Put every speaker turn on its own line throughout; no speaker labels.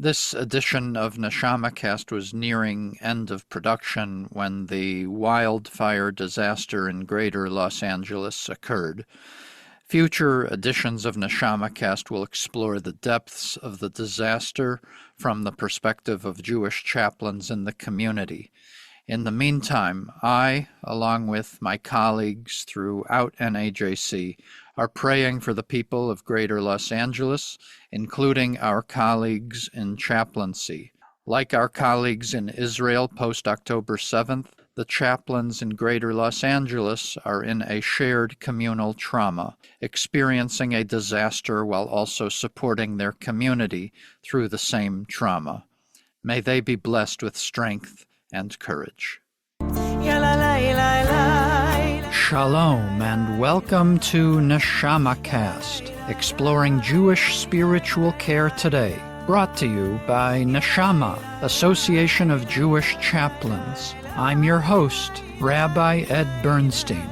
This edition of NeshamaCast was nearing end of production when the wildfire disaster in greater Los Angeles occurred. Future editions of NeshamaCast will explore the depths of the disaster from the perspective of Jewish chaplains in the community. In the meantime, I, along with my colleagues throughout NAJC, are praying for the people of Greater Los Angeles, including our colleagues in chaplaincy. Like our colleagues in Israel post-October 7th, the chaplains in Greater Los Angeles are in a shared communal trauma, experiencing a disaster while also supporting their community through the same trauma. May they be blessed with strength and courage. Shalom and welcome to NeshamaCast, exploring Jewish spiritual care today, brought to you by Neshama, Association of Jewish Chaplains. I'm your host, Rabbi Ed Bernstein.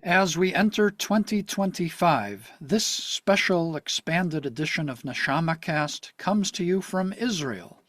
As we enter 2025, this special expanded edition of NeshamaCast comes to you from Israel.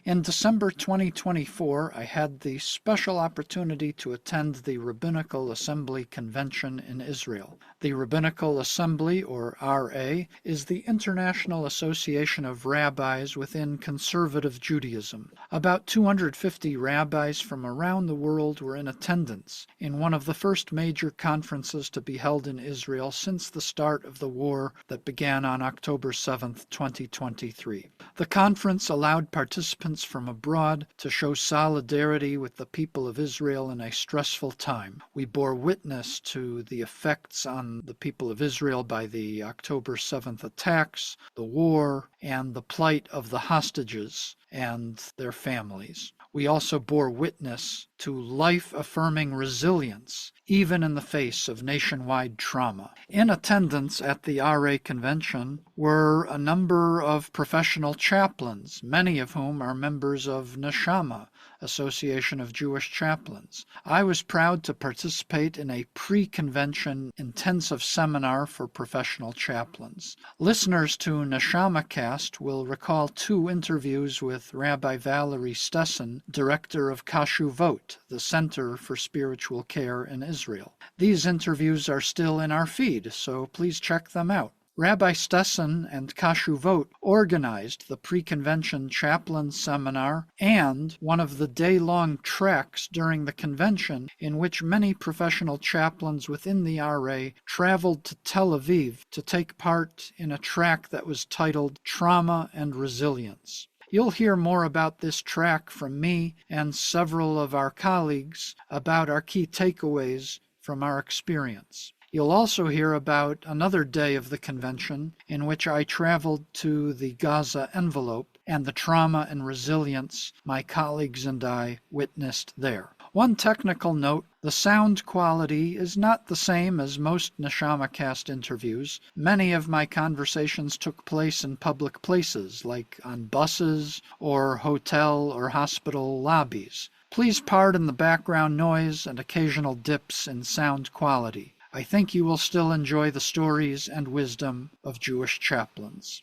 In December 2024, I had the special opportunity to attend the Rabbinical Assembly Convention in Israel. The Rabbinical Assembly, or RA, is the international association of rabbis within conservative Judaism. About 250 rabbis from around the world were in attendance in one of the first major conferences to be held in Israel since the start of the war that began on October 7, 2023. The conference allowed participants from abroad to show solidarity with the people of Israel in a stressful time. We bore witness to the effects on the people of Israel by the October 7th attacks, the war, and the plight of the hostages and their families. We also bore witness to life-affirming resilience, even in the face of nationwide trauma. In attendance at the RA convention were a number of professional chaplains, many of whom are members of Neshama, Association of Jewish Chaplains. I was proud to participate in a pre-convention intensive seminar for professional chaplains. Listeners to NeshamaCast will recall two interviews with Rabbi Valerie Stesson, director of Kashuvot, the Center for Spiritual Care in Israel. These interviews are still in our feed, so please check them out. Rabbi Stesson and Kashuvot organized the pre-convention chaplain seminar and one of the day-long treks during the convention in which many professional chaplains within the RA traveled to Tel Aviv to take part in a track that was titled Trauma and Resilience. You'll hear more about this track from me and several of our colleagues about our key takeaways from our experience. You'll also hear about another day of the convention in which I traveled to the Gaza envelope and the trauma and resilience my colleagues and I witnessed there. One technical note, the sound quality is not the same as most NeshamaCast interviews. Many of my conversations took place in public places, like on buses or hotel or hospital lobbies. Please pardon the background noise and occasional dips in sound quality. I think you will still enjoy the stories and wisdom of Jewish chaplains.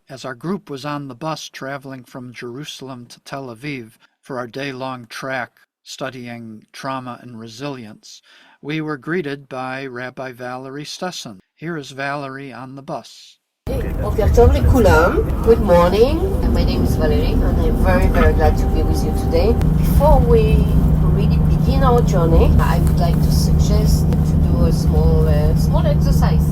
As our group was on the bus traveling from Jerusalem to Tel Aviv for our day-long trek studying trauma and resilience, we were greeted by Rabbi Valerie Stesson. Here is Valerie on the bus.
Boker tov lekulam. Good morning. My name is Valerie and I'm very, very glad to be with you today. Before we really begin our journey, I would like to suggest to do a small exercise.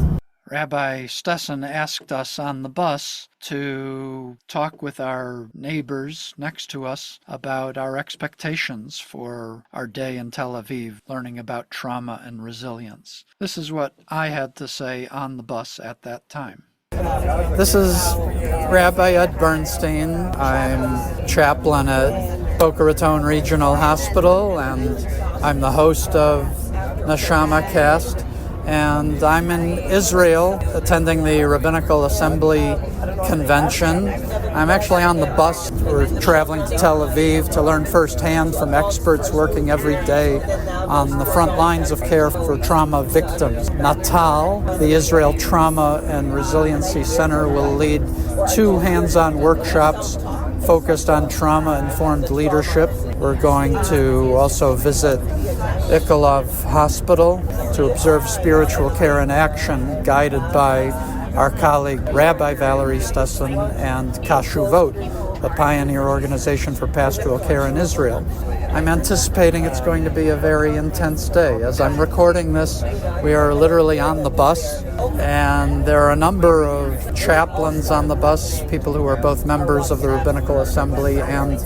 Rabbi Stesson asked us on the bus to talk with our neighbors next to us about our expectations for our day in Tel Aviv, learning about trauma and resilience. This is what I had to say on the bus at that time. This is Rabbi Ed Bernstein. I'm chaplain at Boca Raton Regional Hospital, and I'm the host of NeshamaCast. And I'm in Israel attending the Rabbinical Assembly Convention. I'm actually on the bus. We're traveling to Tel Aviv to learn firsthand from experts working every day on the front lines of care for trauma victims. Natal, the Israel Trauma and Resiliency Center, will lead 2 hands-on workshops focused on trauma-informed leadership. We're going to also visit Ikolov Hospital to observe spiritual care in action, guided by our colleague Rabbi Valerie Stesson and Kashuvot, the pioneer organization for pastoral care in Israel. I'm anticipating it's going to be a very intense day. As I'm recording this, we are literally on the bus, and there are a number of chaplains on the bus, people who are both members of the Rabbinical Assembly and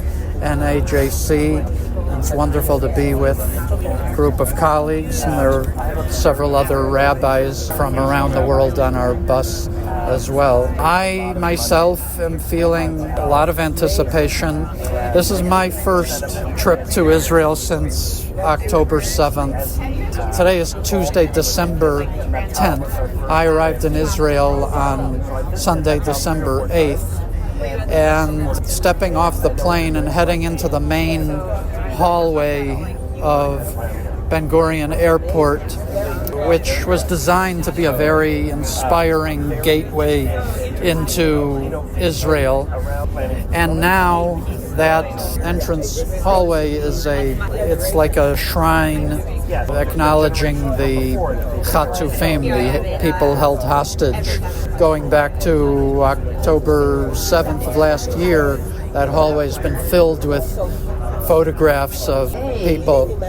NAJC. It's wonderful to be with a group of colleagues, and there are several other rabbis from around the world on our bus as well. I myself am feeling a lot of anticipation. This is my first trip to Israel since October 7th. Today is Tuesday, December 10th. I arrived in Israel on Sunday, December 8th. And stepping off the plane and heading into the main hallway of Ben Gurion Airport, which was designed to be a very inspiring gateway into Israel. And now that entrance hallway it's like a shrine acknowledging the Chatufim, the people held hostage. Going back to October 7th of last year, that hallway's been filled with photographs of people,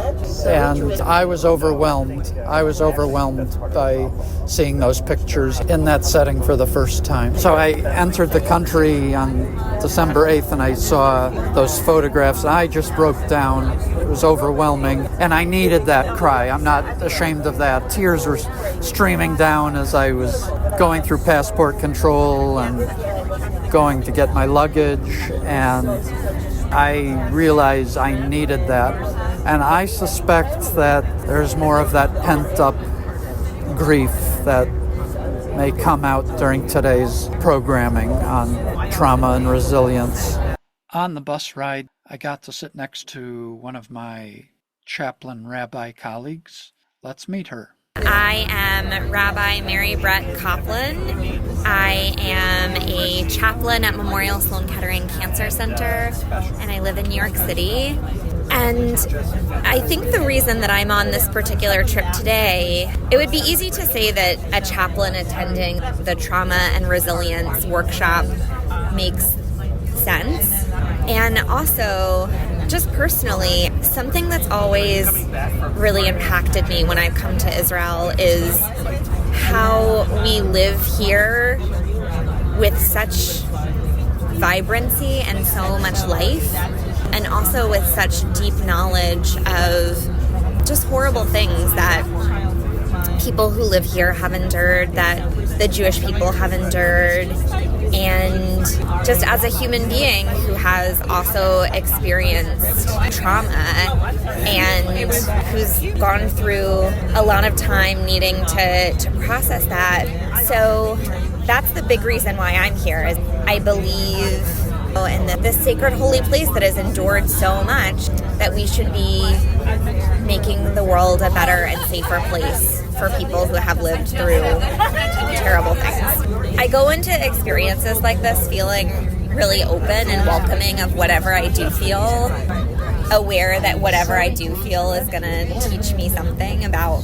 and I was overwhelmed. I was overwhelmed by seeing those pictures in that setting for the first time. So I entered the country on December 8th, and I saw those photographs. I just broke down. It was overwhelming, and I needed that cry. I'm not ashamed of that. Tears were streaming down as I was going through passport control and going to get my luggage, and I realized I needed that. And I suspect that there's more of that pent-up grief that may come out during today's programming on trauma and resilience. On the bus ride, I got to sit next to one of my chaplain rabbi colleagues. Let's meet her.
I am Rabbi Mary Brett Chaplain. I am a chaplain at Memorial Sloan Kettering Cancer Center, and I live in New York City. And I think the reason that I'm on this particular trip today, it would be easy to say that a chaplain attending the trauma and resilience workshop makes sense. And also, just personally, something that's always really impacted me when I've come to Israel is how we live here with such vibrancy and so much life, and also with such deep knowledge of just horrible things that people who live here have endured, that the Jewish people have endured. And just as a human being who has also experienced trauma and who's gone through a lot of time needing to process that. So that's the big reason why I'm here, is I believe in this sacred holy place that has endured so much, that we should be making the world a better and safer place for people who have lived through terrible things. I go into experiences like this feeling really open and welcoming of whatever I do feel, aware that whatever I do feel is going to teach me something about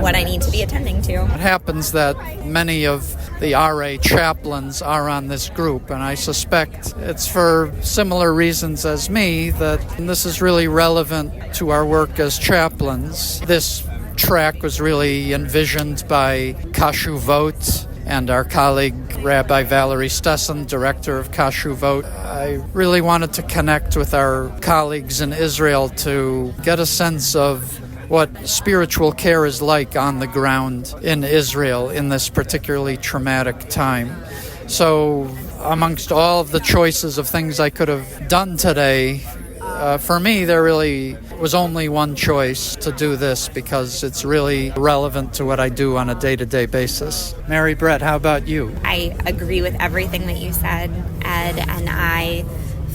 what I need to be attending to.
It happens that many of the RA chaplains are on this group, and I suspect it's for similar reasons as me that this is really relevant to our work as chaplains. This track was really envisioned by Kashuvot and our colleague Rabbi Valerie Stesson, director of Kashuvot. I really wanted to connect with our colleagues in Israel to get a sense of what spiritual care is like on the ground in Israel in this particularly traumatic time. So amongst all of the choices of things I could have done today, for me, there really was only one choice to do this because it's really relevant to what I do on a day-to-day basis. Mary Brett, how about you?
I agree with everything that you said, Ed, and I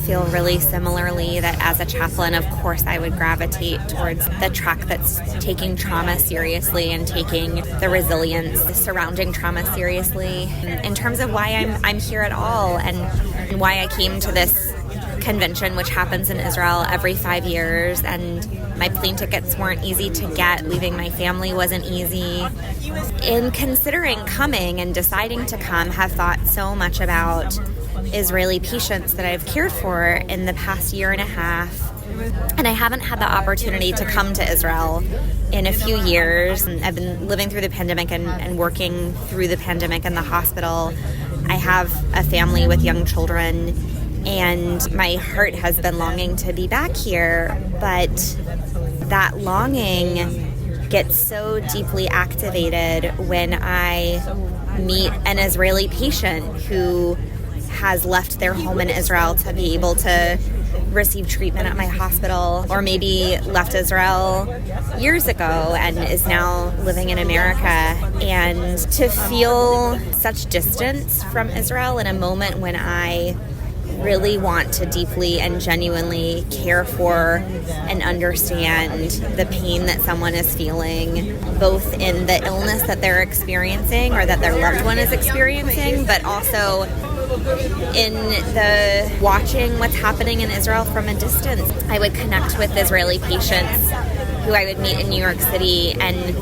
feel really similarly that as a chaplain, of course, I would gravitate towards the track that's taking trauma seriously and taking the resilience surrounding trauma seriously. In terms of why I'm here at all and why I came to this convention, which happens in Israel every 5 years, and my plane tickets weren't easy to get. Leaving my family wasn't easy. In considering coming and deciding to come, have thought so much about Israeli patients that I've cared for in the past year and a half. And I haven't had the opportunity to come to Israel in a few years. I've been living through the pandemic and working through the pandemic in the hospital. I have a family with young children, and my heart has been longing to be back here, but that longing gets so deeply activated when I meet an Israeli patient who has left their home in Israel to be able to receive treatment at my hospital, or maybe left Israel years ago and is now living in America. And to feel such distance from Israel in a moment when I really want to deeply and genuinely care for and understand the pain that someone is feeling, both in the illness that they're experiencing or that their loved one is experiencing, but also in the watching what's happening in Israel from a distance. I would connect with Israeli patients who I would meet in New York City, and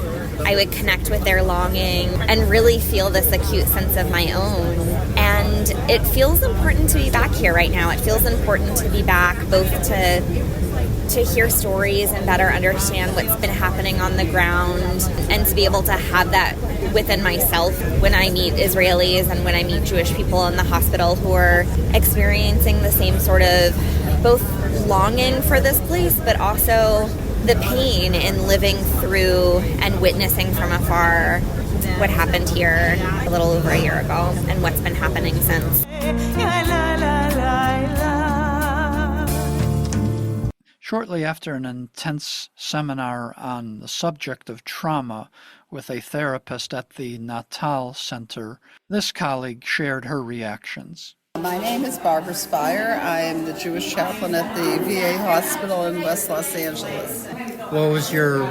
I would connect with their longing and really feel this acute sense of my own. And it feels important to be back here right now. It feels important to be back, both to hear stories and better understand what's been happening on the ground, and to be able to have that within myself when I meet Israelis and when I meet Jewish people in the hospital who are experiencing the same sort of both longing for this place, but also the pain in living through and witnessing from afar what happened here a little over a year ago and what's been happening since.
Shortly after an intense seminar on the subject of trauma with a therapist at the Natal Center, this colleague shared her reactions.
My name is Barbara Spire. I am the Jewish chaplain at the VA hospital in West Los Angeles.
What was your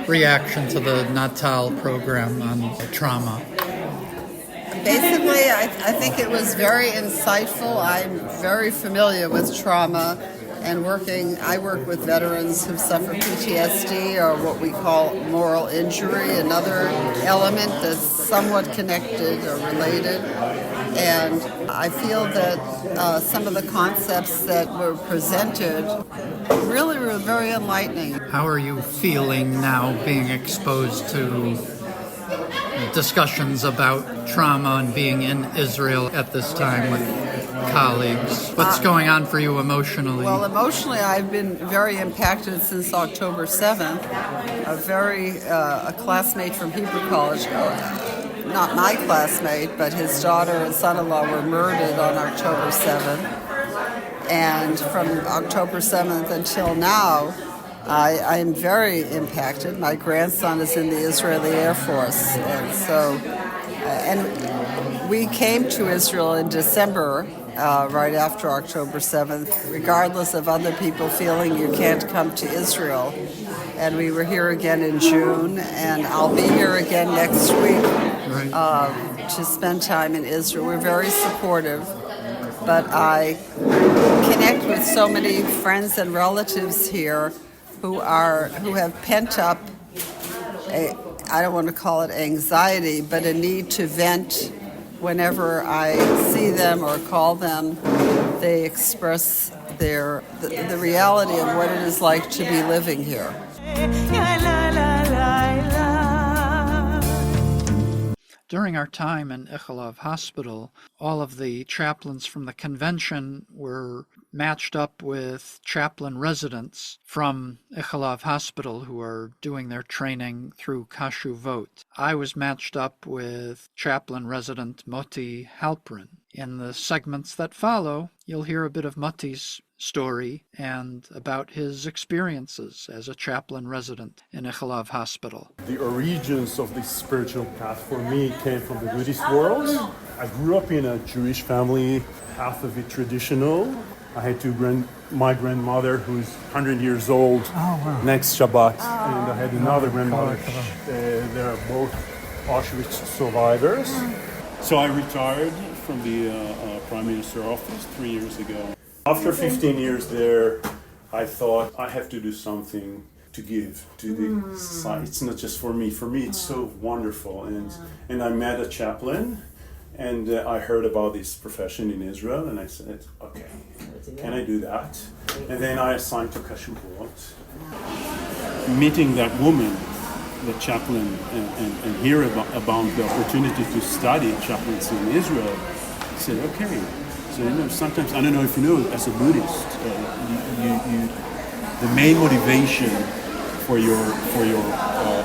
reaction to the Natal program on trauma?
Basically, I think it was very insightful. I'm very familiar with trauma and I work with veterans who suffer PTSD or what we call moral injury, another element that's somewhat connected or related. And I feel that some of the concepts that were presented really were very enlightening.
How are you feeling now being exposed to discussions about trauma and being in Israel at this time with colleagues? What's going on for you emotionally?
Well, emotionally, I've been very impacted since October 7th. A classmate from Hebrew College, not my classmate, but his daughter and son-in-law were murdered on October 7th. And from October 7th until now, I am very impacted. My grandson is in the Israeli Air Force. And we came to Israel in December, right after October 7th, regardless of other people feeling you can't come to Israel. And we were here again in June, and I'll be here again next week to spend time in Israel. We're very supportive, but I connect with so many friends and relatives here who have pent up, I don't want to call it anxiety, but a need to vent. Whenever I see them or call them, they express the reality of what it is like to be living here.
During our time in Ichilov Hospital, all of the chaplains from the convention were matched up with chaplain residents from Ichilov Hospital who are doing their training through Kashuvot. I was matched up with chaplain resident Moti Halprin. In the segments that follow, you'll hear a bit of Mati's story and about his experiences as a chaplain resident in Ichilov Hospital.
The origins of this spiritual path for me came from the Buddhist world. I grew up in a Jewish family, half of it traditional. I had my grandmother, who's 100 years old, next Shabbat, and I had another grandmother. They're both Auschwitz survivors. So I retired from the Prime Minister's office 3 years ago. After 15 years there, I thought I have to do something to give to the society. It's not just for me. For me, it's so wonderful. And I met a chaplain, and I heard about this profession in Israel, and I said, okay, can I do that? And then I assigned to Kashuvot. Meeting that woman, the chaplain, and hear about the opportunity to study chaplaincy in Israel, I said, okay. So, sometimes, I don't know if you know, as a Buddhist, the main motivation for your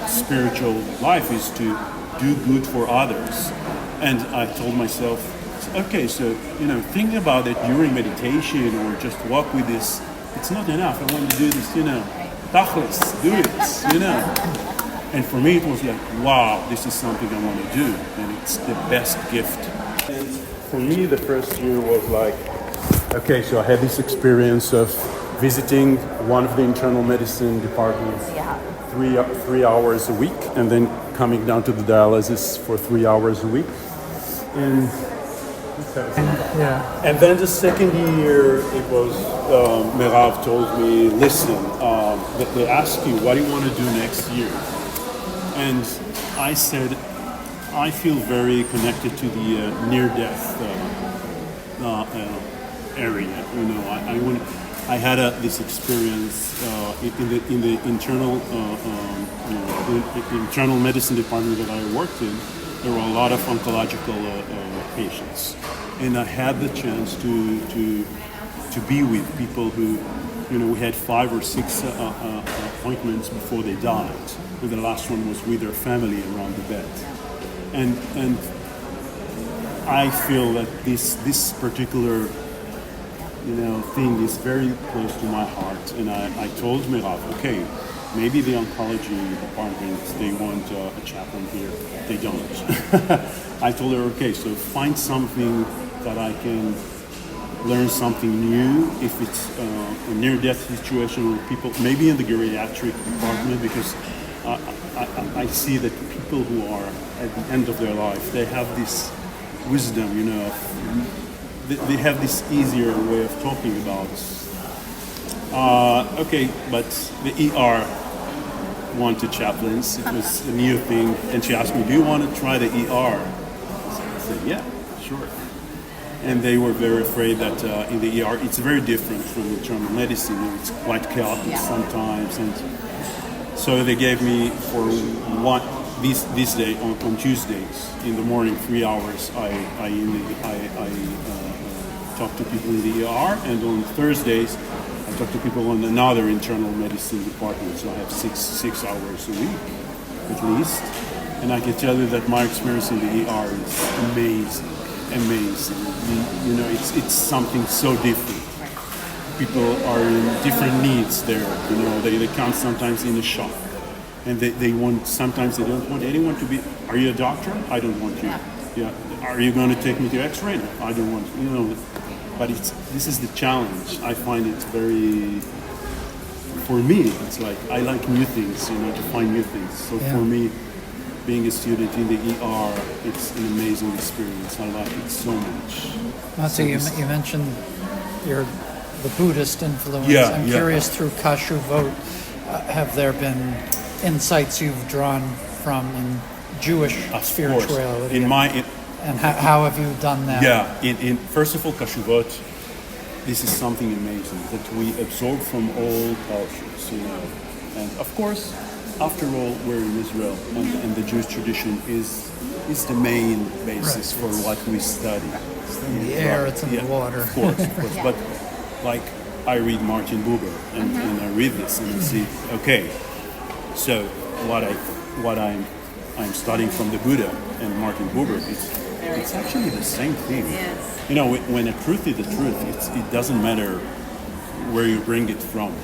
spiritual life is to do good for others. And I told myself, okay, so, think about it during meditation or just walk with this. It's not enough. I want to do this, tachlis, do it, And for me, it was like, wow, this is something I want to do. And it's the best gift. And for me, the first year was like, okay, so I had this experience of visiting one of the internal medicine departments 3 hours a week, and then coming down to the dialysis for 3 hours a week. And then the second year, it was, Merav told me, listen, they ask you, what do you want to do next year? And I said, I feel very connected to the near-death area. I had this experience in the internal internal medicine department that I worked in. There were a lot of oncological patients, and I had the chance to be with people who, we had 5 or 6 appointments before they died, and the last one was with their family around the bed. And I feel that this particular thing is very close to my heart. And I told Merav, okay, maybe the oncology department, they want a chaplain here. They don't. I told her, okay, so find something that I can learn something new. If it's a near-death situation where people, maybe in the geriatric department, because I see that people who are at the end of their life, they have this wisdom, they have this easier way of talking about. Okay, but the ER wanted chaplains. It was a new thing, and she asked me, do you want to try the ER? I said, yeah, sure. And they were very afraid that in the ER, it's very different from internal medicine. It's quite chaotic sometimes, and so they gave me for this day on Tuesdays in the morning 3 hours. I talk to people in the ER, and on Thursdays I talk to people in another internal medicine department. So I have six hours a week at least, and I can tell you that my experience in the ER is amazing. It's something so different. People are in different needs there. They come sometimes in a shock, and they want. Sometimes they don't want anyone to be. Are you a doctor? I don't want you. Yeah. Are you going to take me to X-ray? No, I don't want. But this is the challenge. I find it very. For me, it's like I like new things. To find new things. So for me, being a student in the ER, it's an amazing experience. I like it so much.
Mati, you mentioned the Buddhist influence.
Yeah,
I'm curious, through Kashuvot, have there been insights you've drawn from in Jewish spirituality? And how have you done that?
Yeah, first of all, Kashuvot, this is something amazing that we absorb from all cultures, And of course, after all, we're in Israel, and the Jewish tradition is the main basis for what we study.
It's in the air, it's in the water.
Of course. But like I read Martin Buber, and I read this and I see, okay, so what I'm studying from the Buddha and Martin Buber, it's actually the same thing. You know, when a truth is the truth, it doesn't matter where you bring it from.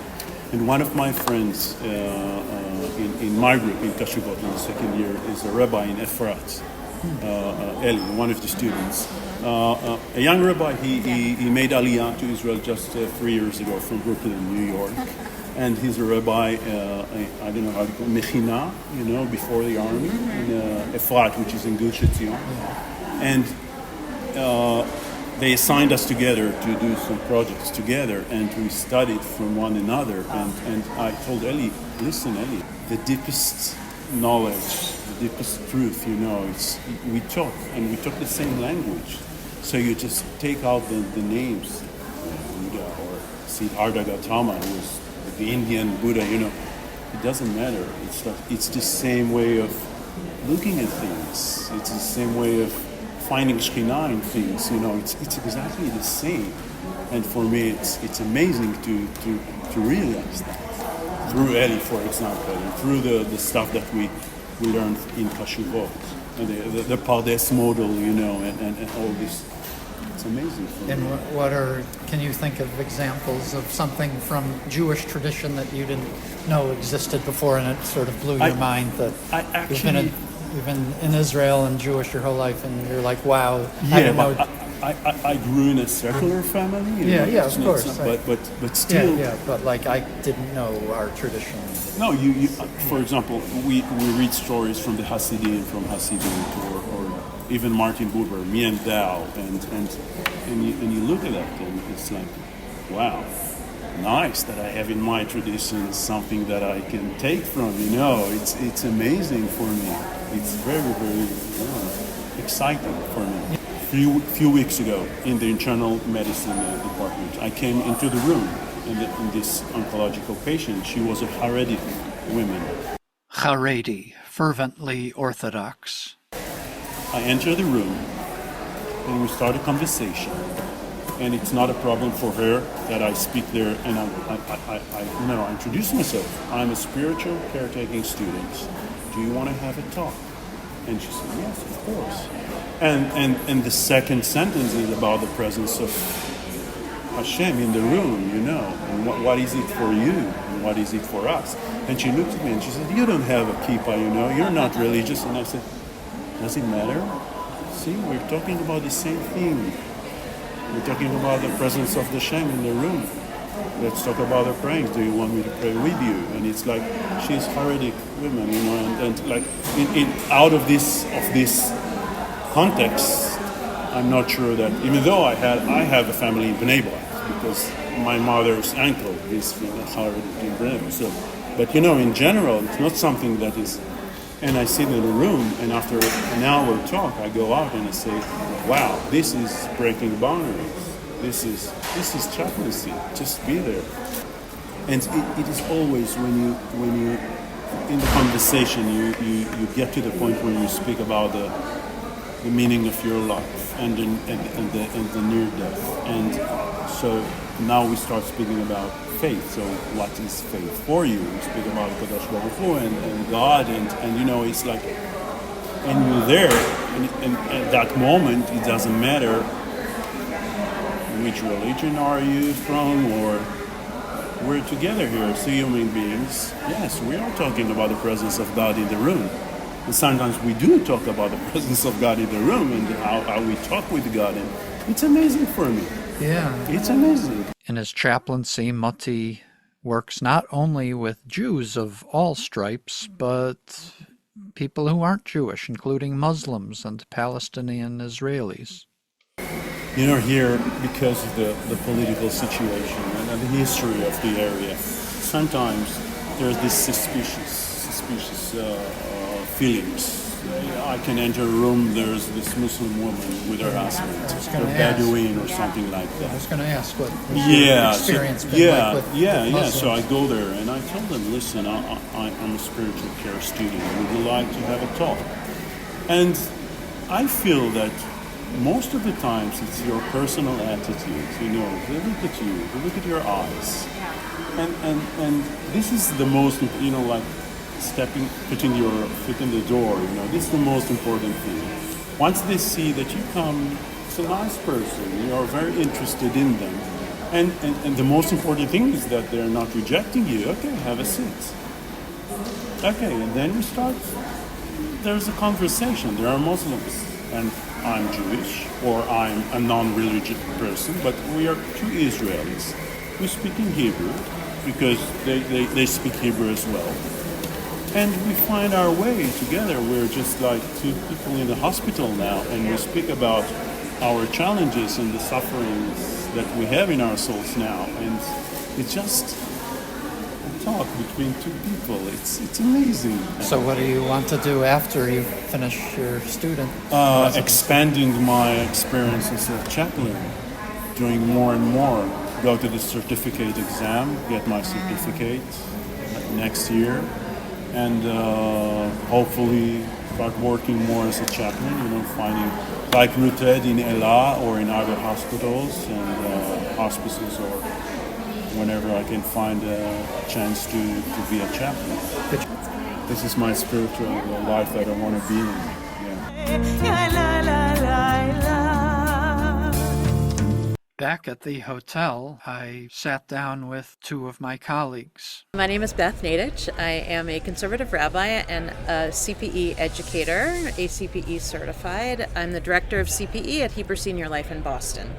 And one of my friends in my group in Kashubot in the second year is a rabbi in Efrat, Eli, one of the students. A young rabbi, he made Aliyah to Israel just 3 years ago from Brooklyn, New York. And he's a rabbi, I don't know how to call it, Mechina, you know, before the army, in Efrat, which is in Gush Etzion. And they assigned us together to do some projects together, and we studied from one another. And I told Eli, listen, Eli, the deepest knowledge, the deepest truth, you know, we talk the same language. So you just take out the names, Buddha or Siddhartha Gautama, who was the Indian Buddha, you know, it doesn't matter. It's the same way of looking at things. It's the same way of finding Shekhinah in things, you know, it's exactly the same. And for me, it's amazing to realize that. Through Eli, for example, and through the stuff that we learned in Kashuvot, and the Pardes model, you know, and all this. It's amazing.
And can you think of examples of something from Jewish tradition that you didn't know existed before, and it sort of blew your mind that you've been in Israel and Jewish your whole life, and you're like, wow, I didn't know.
I grew in a secular family.
Of course.
But still.
But like I didn't know our tradition.
No, you for example, we read stories from the Hasidim, from Hasidut, or even Martin Buber, me and Dao, and you look at that and it's like, wow, nice that I have in my tradition something that I can take from, you know, it's amazing for me. It's very, very exciting for me. Few weeks ago in the internal medicine department, I came into the room in this oncological patient. She was a Haredi woman.
Haredi, fervently Orthodox.
I enter the room and we start a conversation, and it's not a problem for her that I speak there, and I introduce myself. I'm a spiritual caretaking student. Do you want to have a talk? And she said, yes, of course. And the second sentence is about the presence of Hashem in the room, you know, and what is it for you and what is it for us? And she looked at me and she said, you don't have a kippah, you know, you're not religious. And I said, does it matter? See, we're talking about the same thing. We're talking about the presence of the Shem in the room. Let's talk about the praying. Do you want me to pray with you? And it's like, she's Haredic woman, you know, and like out of this context, I'm not sure that, even though I have a family in Bnei Brak, because my mother's uncle is Haredic in Bnei Brak. So, but you know, in general, it's not something that is. And I sit in the room, and after an hour talk, I go out and I say, wow, this is breaking boundaries. This is chaplaincy. Just be there. And it is always when you in the conversation you get to the point where you speak about the meaning of your life and the near death. And so now we start speaking about faith. So what is faith for you? We speak about Kadosh Baruch Hu and God, and you know, it's like, and you're there, and at that moment, it doesn't matter which religion are you from, or we're together here as human beings. Yes, we are talking about the presence of God in the room. And sometimes we do talk about the presence of God in the room and how we talk with God, and it's amazing for me.
Yeah.
It's amazing.
In his chaplaincy, Mati works not only with Jews of all stripes, but people who aren't Jewish, including Muslims and Palestinian Israelis.
You know, here, because of the political situation and the history of the area, sometimes there's this suspicious feelings. I can enter a room, there's this Muslim woman with her husband, or Bedouin or something like that.
I was going to ask what your experience been like with Muslims.
So I go there and I tell them, listen, I'm a spiritual care student. Would you like to have a talk? And I feel that most of the times it's your personal attitude, you know, they look at you, they look at your eyes. And this is the most, you know, like putting your foot in the door, you know, this is the most important thing. once they see that you come, it's a nice person, you are very interested in them. And the most important thing is that they're not rejecting you. Okay, have a seat. Okay, and then we start, there's a conversation. There are Muslims, and I'm Jewish, or I'm a non-religious person, but we are two Israelis. We speak in Hebrew, because they speak Hebrew as well. And we find our way together. We're just like two people in the hospital now, and we speak about our challenges and the sufferings that we have in our souls now. And it's just a talk between two people. It's amazing.
So what do you want to do after you finish your student?
Expanding my experience as a chaplain, doing more and more. Go to the certificate exam, get my certificate next year, and hopefully start working more as a chaplain, finding, like Rabbi Ed in Ella or in other hospitals and hospices, or whenever I can find a chance to be a chaplain. This is my spiritual life that I want to be in.
Back at the hotel, I sat down with two of my colleagues.
My name is Beth Nadich. I am a conservative rabbi and a CPE educator, ACPE certified. I'm the director of CPE at Hebrew Senior Life in Boston.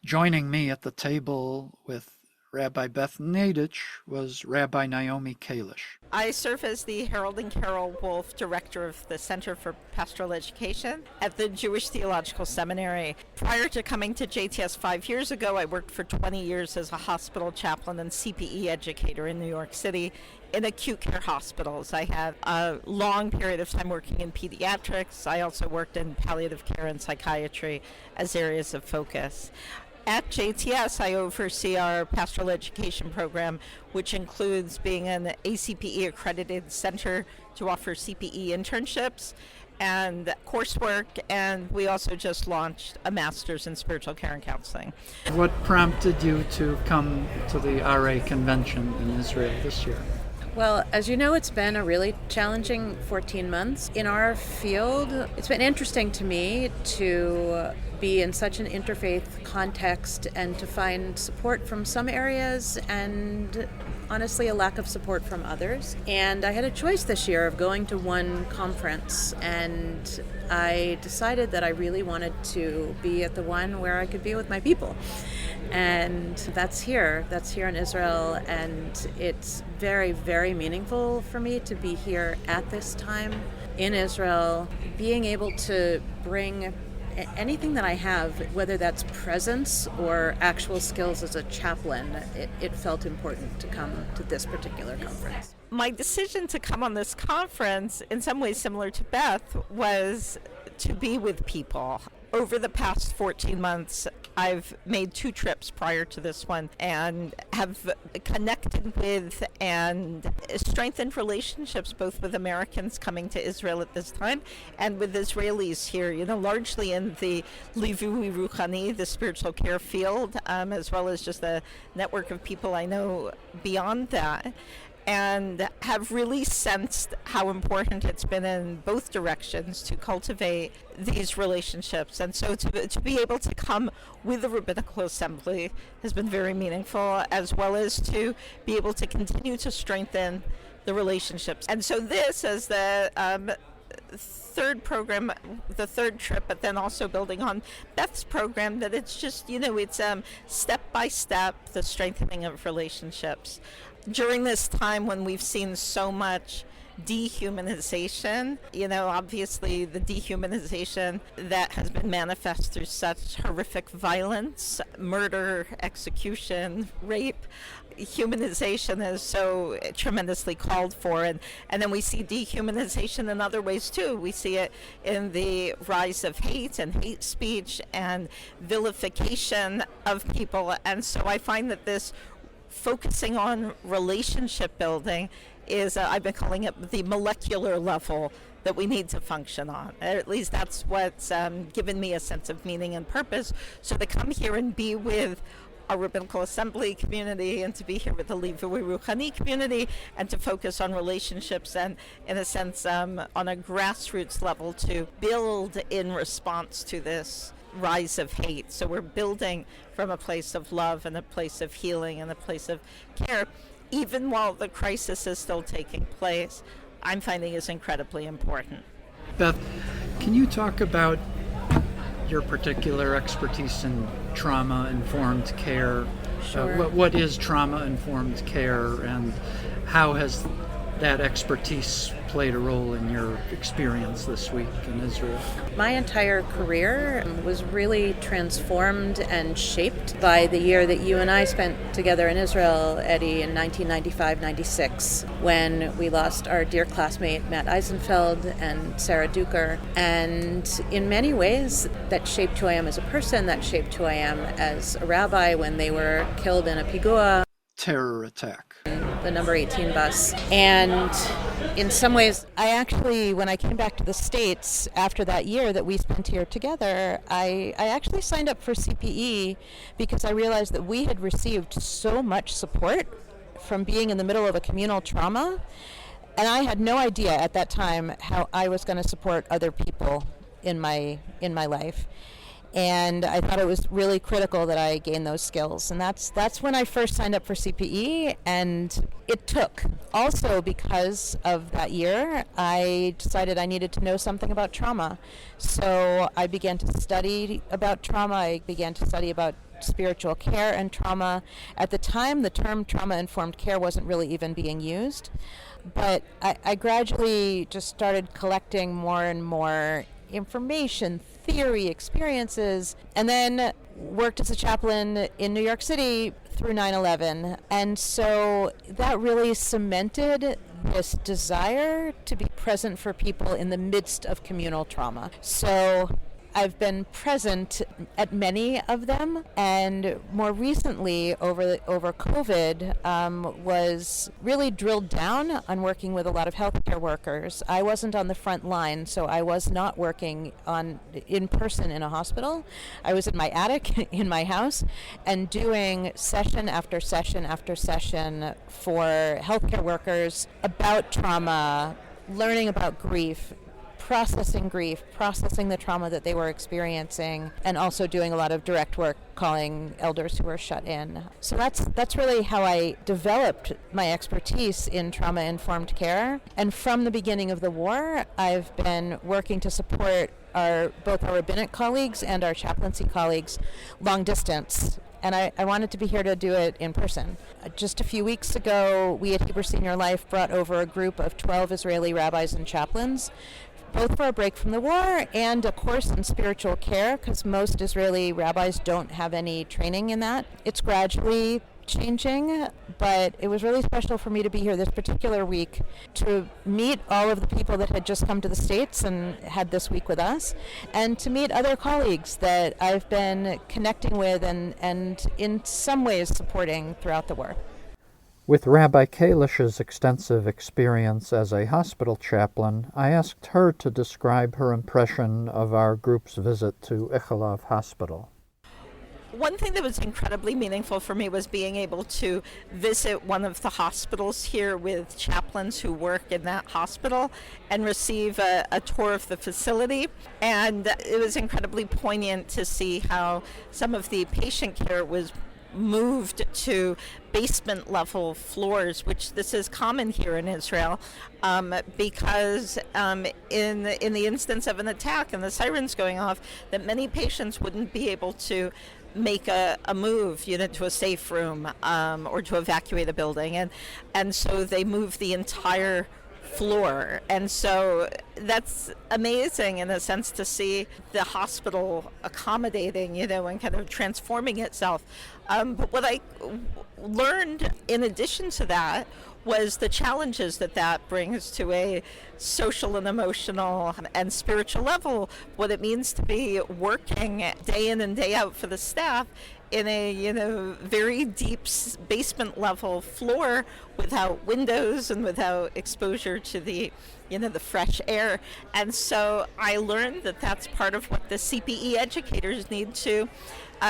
Joining me at the table with Rabbi Beth Nadich was Rabbi Naomi Kalish.
I serve as the Harold and Carol Wolf Director of the Center for Pastoral Education at the Jewish Theological Seminary. Prior to coming to JTS 5 years ago, I worked for 20 years as a hospital chaplain and CPE educator in New York City in acute care hospitals. I had a long period of time working in pediatrics. I also worked in palliative care and psychiatry as areas of focus. At JTS, I oversee our pastoral education program, which includes being an ACPE accredited center to offer CPE internships and coursework, and we also just launched a master's in spiritual care and counseling.
What prompted you to come to the RA convention in Israel this year?
Well, as you know, it's been a really challenging 14 months. In our field, it's been interesting to me to be in such an interfaith context and to find support from some areas and honestly a lack of support from others. And I had a choice this year of going to one conference, and I decided that I really wanted to be at the one where I could be with my people. And that's here in Israel, and it's very, very meaningful for me to be here at this time in Israel, being able to bring anything that I have, whether that's presence or actual skills as a chaplain. It felt important to come to this particular conference.
My decision to come on this conference, in some ways similar to Beth, was to be with people. Over the past 14 months, I've made 2 trips prior to this one and have connected with and strengthened relationships both with Americans coming to Israel at this time and with Israelis here, largely in the Livui Ruchani, the spiritual care field, as well as just a network of people I know beyond that, and have really sensed how important it's been in both directions to cultivate these relationships. And so to be able to come with the Rabbinical Assembly has been very meaningful, as well as to be able to continue to strengthen the relationships. And so this is the third program, the third trip, but then also building on Beth's program, that it's just, it's step by step, the strengthening of relationships. During this time when we've seen so much dehumanization, obviously the dehumanization that has been manifest through such horrific violence, murder, execution, rape, humanization is so tremendously called for, and then we see dehumanization in other ways too. We see it in the rise of hate and hate speech and vilification of people, and so I find that this focusing on relationship building is, I've been calling it the molecular level that we need to function on. At least that's what's given me a sense of meaning and purpose. So to come here and be with our rabbinical assembly community and to be here with the Livui Ruchani community and to focus on relationships and, in a sense, on a grassroots level to build in response to this rise of hate. So we're building from a place of love and a place of healing and a place of care, even while the crisis is still taking place. I'm finding is incredibly important.
Beth, can you talk about your particular expertise in trauma-informed care?
Sure.
What is trauma-informed care, and how has that expertise played a role in your experience this week in Israel?
My entire career was really transformed and shaped by the year that you and I spent together in Israel, Eddie, in 1995-96, when we lost our dear classmate Matt Eisenfeld and Sarah Duker. And in many ways, that shaped who I am as a person, that shaped who I am as a rabbi when they were killed in a pigua.
Terror attack.
The number 18 bus. And in some ways, I actually, when I came back to the States after that year that we spent here together, I actually signed up for CPE because I realized that we had received so much support from being in the middle of a communal trauma. And I had no idea at that time how I was going to support other people in my life. And I thought it was really critical that I gain those skills. And that's when I first signed up for CPE, and it took. Also because of that year, I decided I needed to know something about trauma. So I began to study about trauma. I began to study about spiritual care and trauma. At the time, the term trauma-informed care wasn't really even being used. But I gradually just started collecting more and more information, theory, experiences, and then worked as a chaplain in New York City through 9/11. And so that really cemented this desire to be present for people in the midst of communal trauma. So I've been present at many of them, and more recently over COVID was really drilled down on working with a lot of healthcare workers. I wasn't on the front line, so I was not working in person in a hospital. I was in my attic in my house and doing session after session after session for healthcare workers about trauma, learning about grief, processing the trauma that they were experiencing, and also doing a lot of direct work calling elders who were shut in. So that's really how I developed my expertise in trauma-informed care. And from the beginning of the war, I've been working to support both our rabbinic colleagues and our chaplaincy colleagues long distance. And I wanted to be here to do it in person. Just a few weeks ago, we at Hebrew Senior Life brought over a group of 12 Israeli rabbis and chaplains, both for a break from the war and a course in spiritual care, because most Israeli rabbis don't have any training in that. It's gradually changing, but it was really special for me to be here this particular week to meet all of the people that had just come to the States and had this week with us, and to meet other colleagues that I've been connecting with and in some ways supporting throughout the war.
With Rabbi Kalish's extensive experience as a hospital chaplain, I asked her to describe her impression of our group's visit to Ichilov Hospital.
One thing that was incredibly meaningful for me was being able to visit one of the hospitals here with chaplains who work in that hospital and receive a tour of the facility. And it was incredibly poignant to see how some of the patient care was moved to basement level floors, which this is common here in Israel, because in the instance of an attack and the sirens going off, that many patients wouldn't be able to make a move, to a safe room or to evacuate a building, and so they move the entire floor. And so that's amazing in a sense to see the hospital accommodating, and kind of transforming itself. But what I learned in addition to that was the challenges that brings to a social and emotional and spiritual level, what it means to be working day in and day out for the staff in a very deep basement level floor without windows and without exposure to the the fresh air. And so I learned that that's part of what the CPE educators need to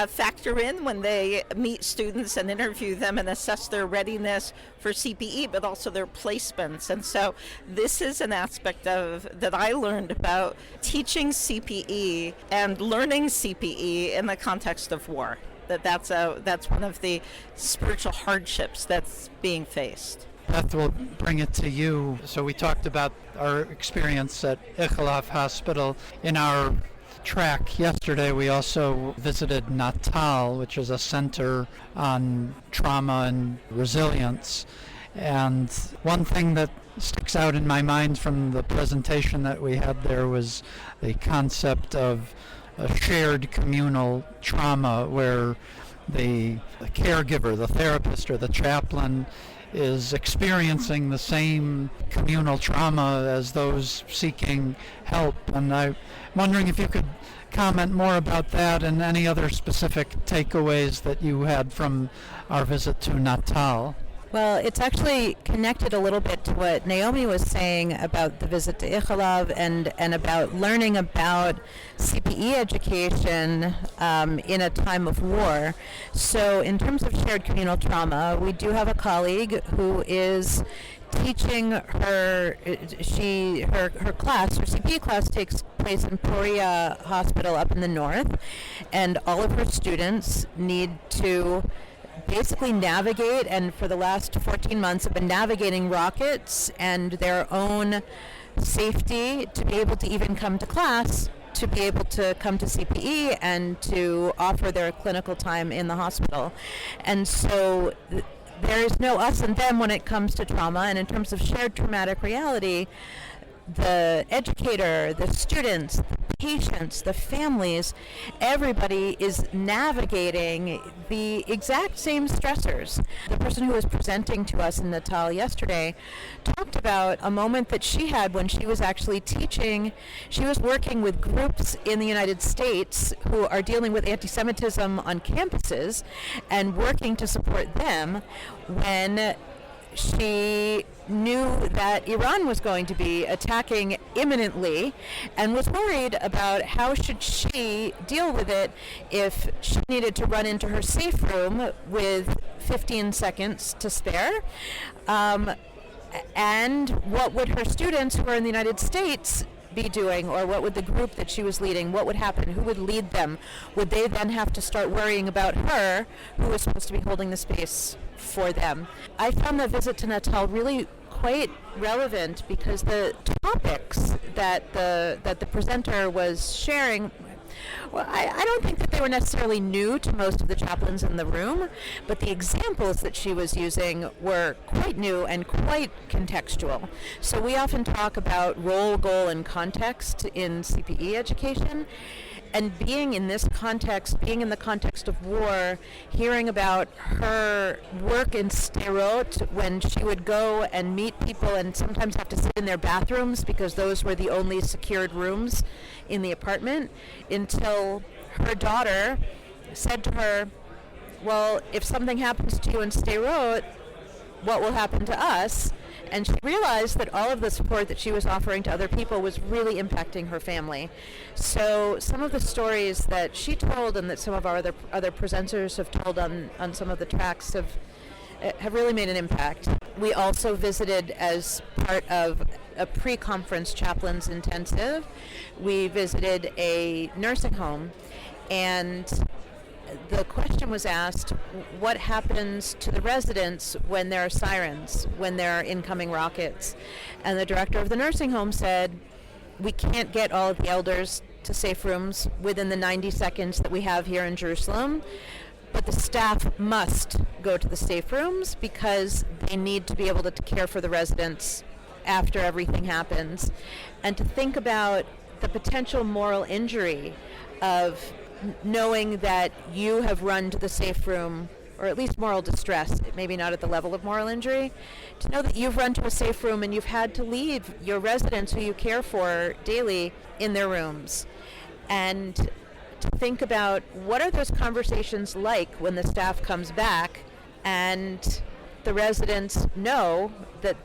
factor in when they meet students and interview them and assess their readiness for CPE, but also their placements. And so this is an aspect of that I learned about teaching CPE and learning CPE in the context of war. That's one of the spiritual hardships that's being faced.
Beth, will bring it to you. So we talked about our experience at Ichilov Hospital. In our track yesterday, we also visited Natal, which is a center on trauma and resilience. And one thing that sticks out in my mind from the presentation that we had there was the concept of a shared communal trauma where the caregiver, the therapist, or the chaplain is experiencing the same communal trauma as those seeking help. And I'm wondering if you could comment more about that and any other specific takeaways that you had from our visit to Natal.
Well, it's actually connected a little bit to what Naomi was saying about the visit to Ichilov and about learning about CPE education in a time of war. So in terms of shared communal trauma, we do have a colleague who is teaching her class, her CPE class takes place in Poria Hospital up in the north, and all of her students need to basically navigate, and for the last 14 months have been navigating rockets and their own safety to be able to even come to class, to be able to come to CPE and to offer their clinical time in the hospital. And so there is no us and them when it comes to trauma, and in terms of shared traumatic reality, the educator, the students, the patients, the families, everybody is navigating the exact same stressors. The person who was presenting to us in Natal yesterday talked about a moment that she had when she was actually teaching. She was working with groups in the United States who are dealing with anti-Semitism on campuses and working to support them when she knew that Iran was going to be attacking imminently and was worried about how should she deal with it if she needed to run into her safe room with 15 seconds to spare. And what would her students who are in the United States be doing, or what would the group that she was leading, what would happen, who would lead them? Would they then have to start worrying about her, who was supposed to be holding the space for them? I found the visit to Natal really quite relevant because the topics that the presenter was sharing, well, I don't think that they were necessarily new to most of the chaplains in the room, but the examples that she was using were quite new and quite contextual. So we often talk about role, goal, and context in CPE education. And being in this context, being in the context of war, hearing about her work in Sderot when she would go and meet people and sometimes have to sit in their bathrooms because those were the only secured rooms in the apartment, until her daughter said to her, well, if something happens to you in Sderot, what will happen to us? And she realized that all of the support that she was offering to other people was really impacting her family. So some of the stories that she told and that some of our other presenters have told on some of the tracks have really made an impact. We also visited, as part of a pre-conference chaplains intensive, we visited a nursing home, and the question was asked, what happens to the residents when there are sirens, when there are incoming rockets? And the director of the nursing home said, we can't get all of the elders to safe rooms within the 90 seconds that we have here in Jerusalem, but the staff must go to the safe rooms because they need to be able to care for the residents after everything happens. And to think about the potential moral injury of knowing that you have run to the safe room, or at least moral distress, maybe not at the level of moral injury, to know that you've run to a safe room and you've had to leave your residents who you care for daily in their rooms. And to think about what are those conversations like when the staff comes back and the residents know that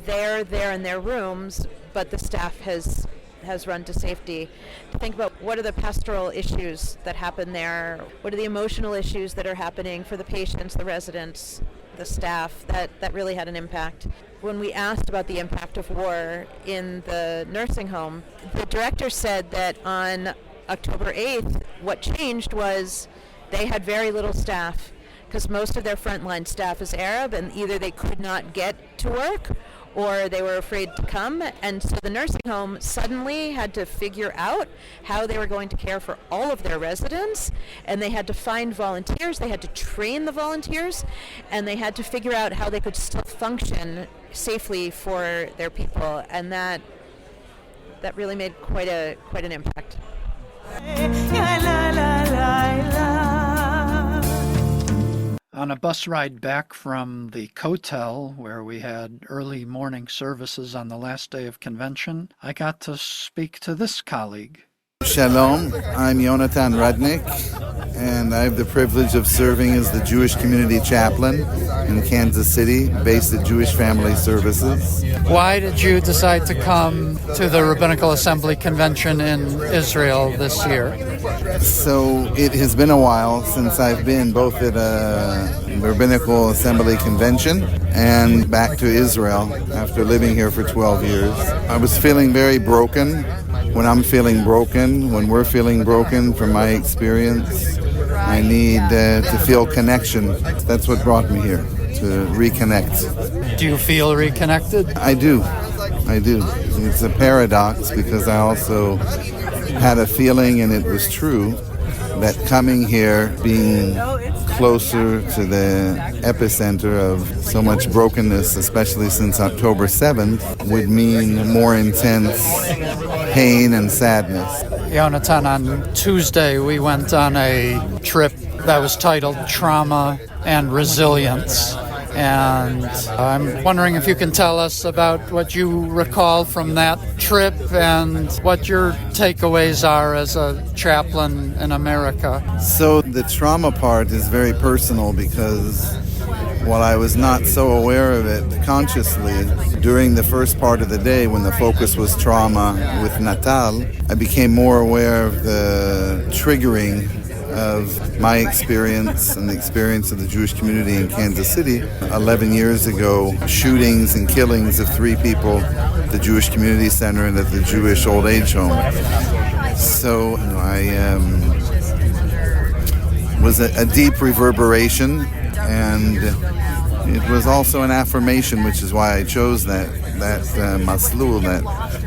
they're there in their rooms, but the staff has run to safety. To think about what are the pastoral issues that happen there, what are the emotional issues that are happening for the patients, the residents, the staff, that really had an impact. When we asked about the impact of war in the nursing home, the director said that on October 8th, what changed was they had very little staff because most of their frontline staff is Arab, and either they could not get to work or they were afraid to come, and so the nursing home suddenly had to figure out how they were going to care for all of their residents, and they had to find volunteers, they had to train the volunteers, and they had to figure out how they could still function safely for their people, and that really made quite an impact.
On a bus ride back from the Kotel, where we had early morning services on the last day of convention, I got to speak to this colleague.
Shalom, I'm Yonatan Rudnick, and I have the privilege of serving as the Jewish community chaplain in Kansas City, based at Jewish Family Services.
Why did you decide to come to the Rabbinical Assembly Convention in Israel this year?
So it has been a while since I've been both at a Rabbinical Assembly Convention and back to Israel after living here for 12 years. I was feeling very broken. When I'm feeling broken, when we're feeling broken, from my experience, I need to feel connection. That's what brought me here, to reconnect.
Do you feel reconnected?
I do. It's a paradox because I also had a feeling, and it was true, that coming here, being closer to the epicenter of so much brokenness, especially since October 7th, would mean more intense pain and sadness.
Yonatan, on Tuesday we went on a trip that was titled Trauma and Resilience. And I'm wondering if you can tell us about what you recall from that trip and what your takeaways are as a chaplain in America.
So the trauma part is very personal because while I was not so aware of it consciously, during the first part of the day when the focus was trauma with Natal, I became more aware of the triggering of my experience and the experience of the Jewish community in Kansas City. 11 years ago, shootings and killings of 3 people at the Jewish Community Center and at the Jewish Old Age Home. So I was a deep reverberation, and it was also an affirmation, which is why I chose that maslul,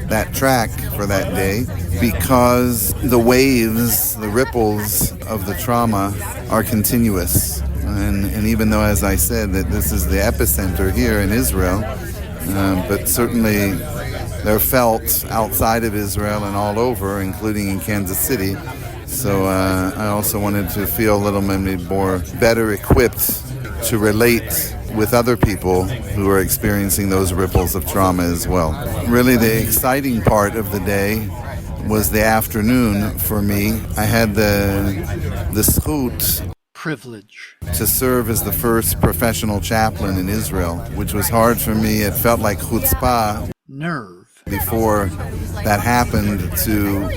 that track for that day, because the waves, the ripples of the trauma are continuous. And even though, as I said, that this is the epicenter here in Israel, but certainly they're felt outside of Israel and all over, including in Kansas City. So I also wanted to feel a little more better equipped to relate with other people who are experiencing those ripples of trauma as well. Really, the exciting part of the day was the afternoon for me. I had the zchut,
privilege,
to serve as the first professional chaplain in Israel, which was hard for me. It felt like chutzpah,
nerve,
before that happened to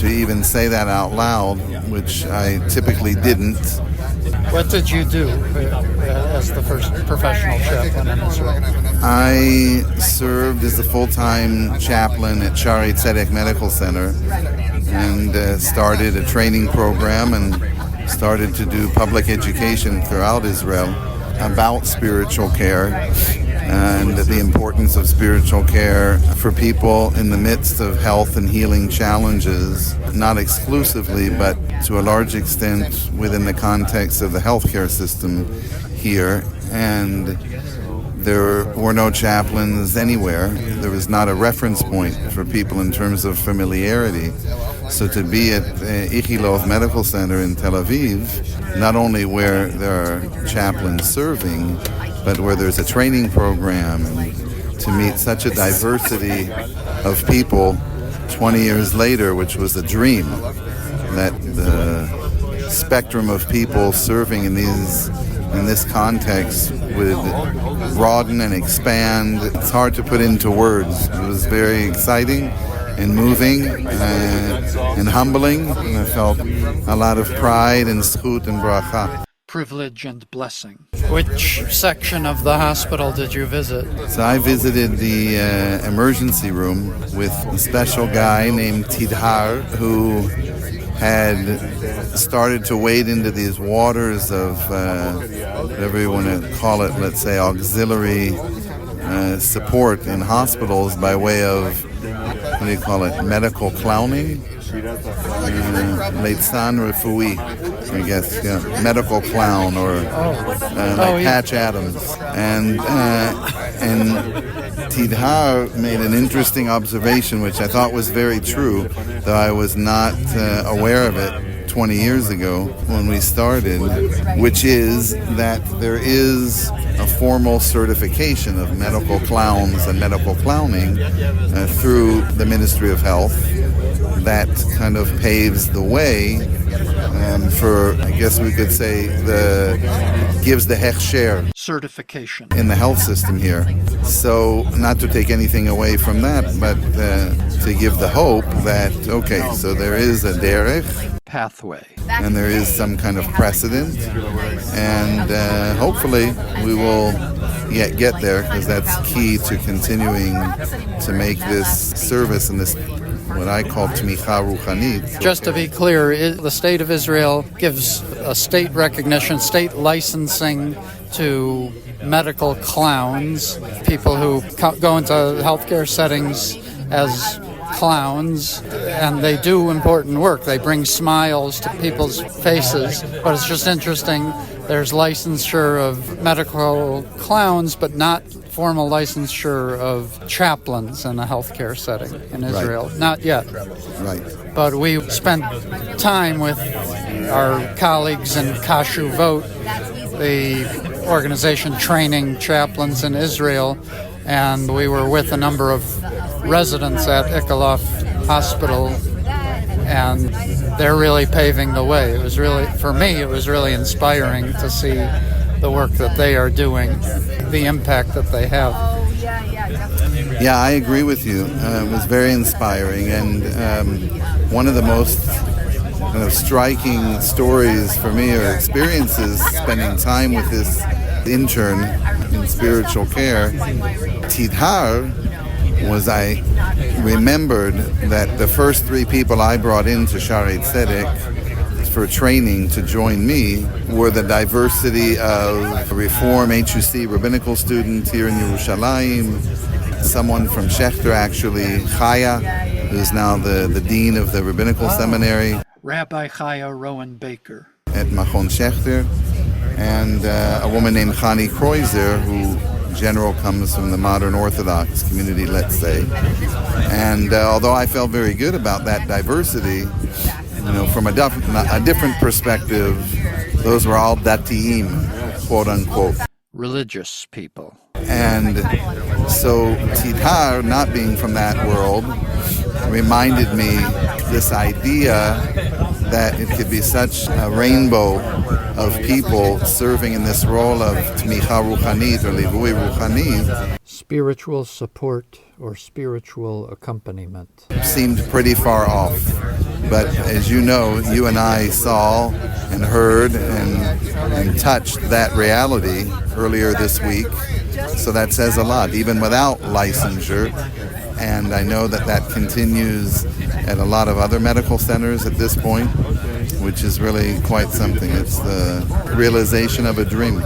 even say that out loud, which I typically didn't.
What did you do as the first professional chaplain in Israel?
I served as a full-time chaplain at Shari Tzedek Medical Center and started a training program and started to do public education throughout Israel about spiritual care and the importance of spiritual care for people in the midst of health and healing challenges, not exclusively, but to a large extent within the context of the healthcare system here. And there were no chaplains anywhere. There was not a reference point for people in terms of familiarity. So to be at Ichilov Medical Center in Tel Aviv, not only where there are chaplains serving, but where there's a training program, and to meet such a diversity of people 20 years later, which was a dream. that the spectrum of people serving in this context would broaden and expand. It's hard to put into words. It was very exciting and moving and humbling, and I felt a lot of pride and zchut and bracha.
Privilege and blessing. Which section of the hospital did you visit?
So I visited the emergency room with a special guy named Tidhar, who had started to wade into these waters of whatever you want to call it, let's say auxiliary support in hospitals by way of, what do you call it, medical clowning? Leitzan Refui, I guess, yeah, medical clown, or like Patch Adams. And Tidhar made an interesting observation, which I thought was very true, though I was not aware of it 20 years ago when we started, which is that there is a formal certification of medical clowns and medical clowning through the Ministry of Health that kind of paves the way for, I guess we could say, gives the hechsher
certification
in the health system here. So not to take anything away from that, but to give the hope that, okay, so there is a derech,
pathway,
and there is some kind of precedent, and hopefully we will get there, because that's key to continuing to make this service and this what I call tmicha ruchanit.
Just to be clear, the state of Israel gives a state recognition, state licensing to medical clowns, people who go into healthcare settings as clowns, and they do important work. They bring smiles to people's faces, but it's just interesting. There's licensure of medical clowns, but not formal licensure of chaplains in a healthcare setting in Israel. Right. Not yet.
Right.
But we spent time with our colleagues in Kashuvot, the organization training chaplains in Israel, and we were with a number of residents at Ichilov Hospital, and they're really paving the way. It was really, for me, it was really inspiring to see the work that they are doing, the impact that they have.
Yeah, I agree with you. It was very inspiring, and one of the most kind of striking stories for me, or experiences, spending time with this intern in spiritual care, Tidhar, was I remembered that the first 3 people I brought into Shaarei Tzedek for training to join me were the diversity of Reform HUC rabbinical students here in Yerushalayim, someone from Schechter, actually, Chaya, who's now the dean of the rabbinical seminary,
Rabbi Chaya Rowan Baker
at Machon Schechter, and a woman named Chani Kreuzer, who general comes from the modern Orthodox community, let's say. And although I felt very good about that diversity, from a different perspective, those were all datiim, quote unquote.
Religious people.
And so Tidhar, not being from that world, reminded me this idea that it could be such a rainbow of people serving in this role of tmicha ruchanit or livui ruchani.
Spiritual support or spiritual accompaniment.
Seemed pretty far off. But as you know, you and I saw and heard and touched that reality earlier this week. So that says a lot, even without licensure. And I know that continues at a lot of other medical centers at this point, which is really quite something. It's the realization of a dream.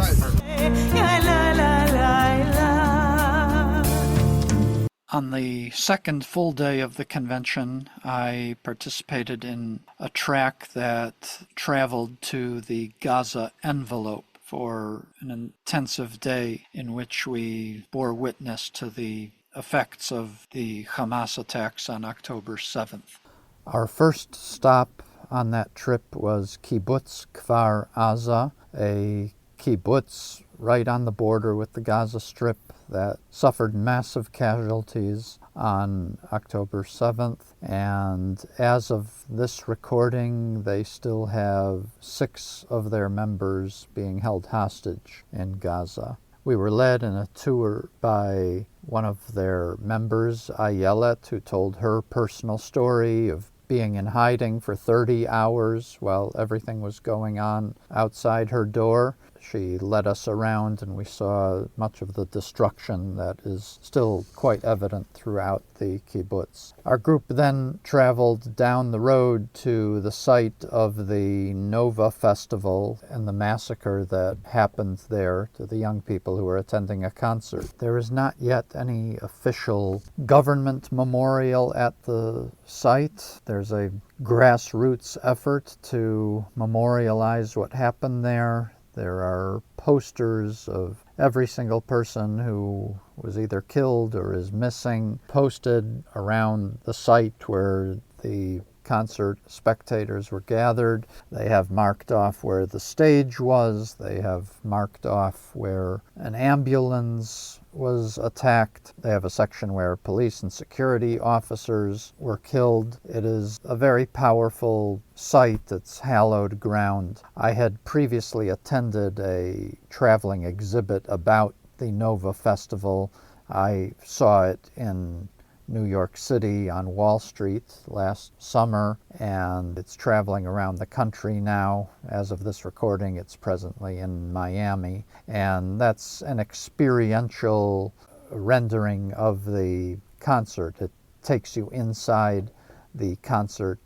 On the second full day of the convention, I participated in a track that traveled to the Gaza envelope for an intensive day in which we bore witness to the effects of the Hamas attacks on October 7th. Our first stop on that trip was Kibbutz Kfar Aza, a kibbutz right on the border with the Gaza Strip that suffered massive casualties on October 7th, and as of this recording, they still have 6 of their members being held hostage in Gaza. We were led in a tour by one of their members, Ayelet, who told her personal story of being in hiding for 30 hours while everything was going on outside her door. She led us around and we saw much of the destruction that is still quite evident throughout the kibbutz. Our group then traveled down the road to the site of the Nova Festival and the massacre that happened there to the young people who were attending a concert. There is not yet any official government memorial at the site. There's a grassroots effort to memorialize what happened there. There are posters of every single person who was either killed or is missing posted around the site where the concert spectators were gathered. They have marked off where the stage was. They have marked off where an ambulance was attacked. They have a section where police and security officers were killed. It is a very powerful site. It's hallowed ground. I had previously attended a traveling exhibit about the Nova Festival. I saw it in New York City on Wall Street last summer, and it's traveling around the country now. As of this recording, it's presently in Miami, and that's an experiential rendering of the concert. It takes you inside the concert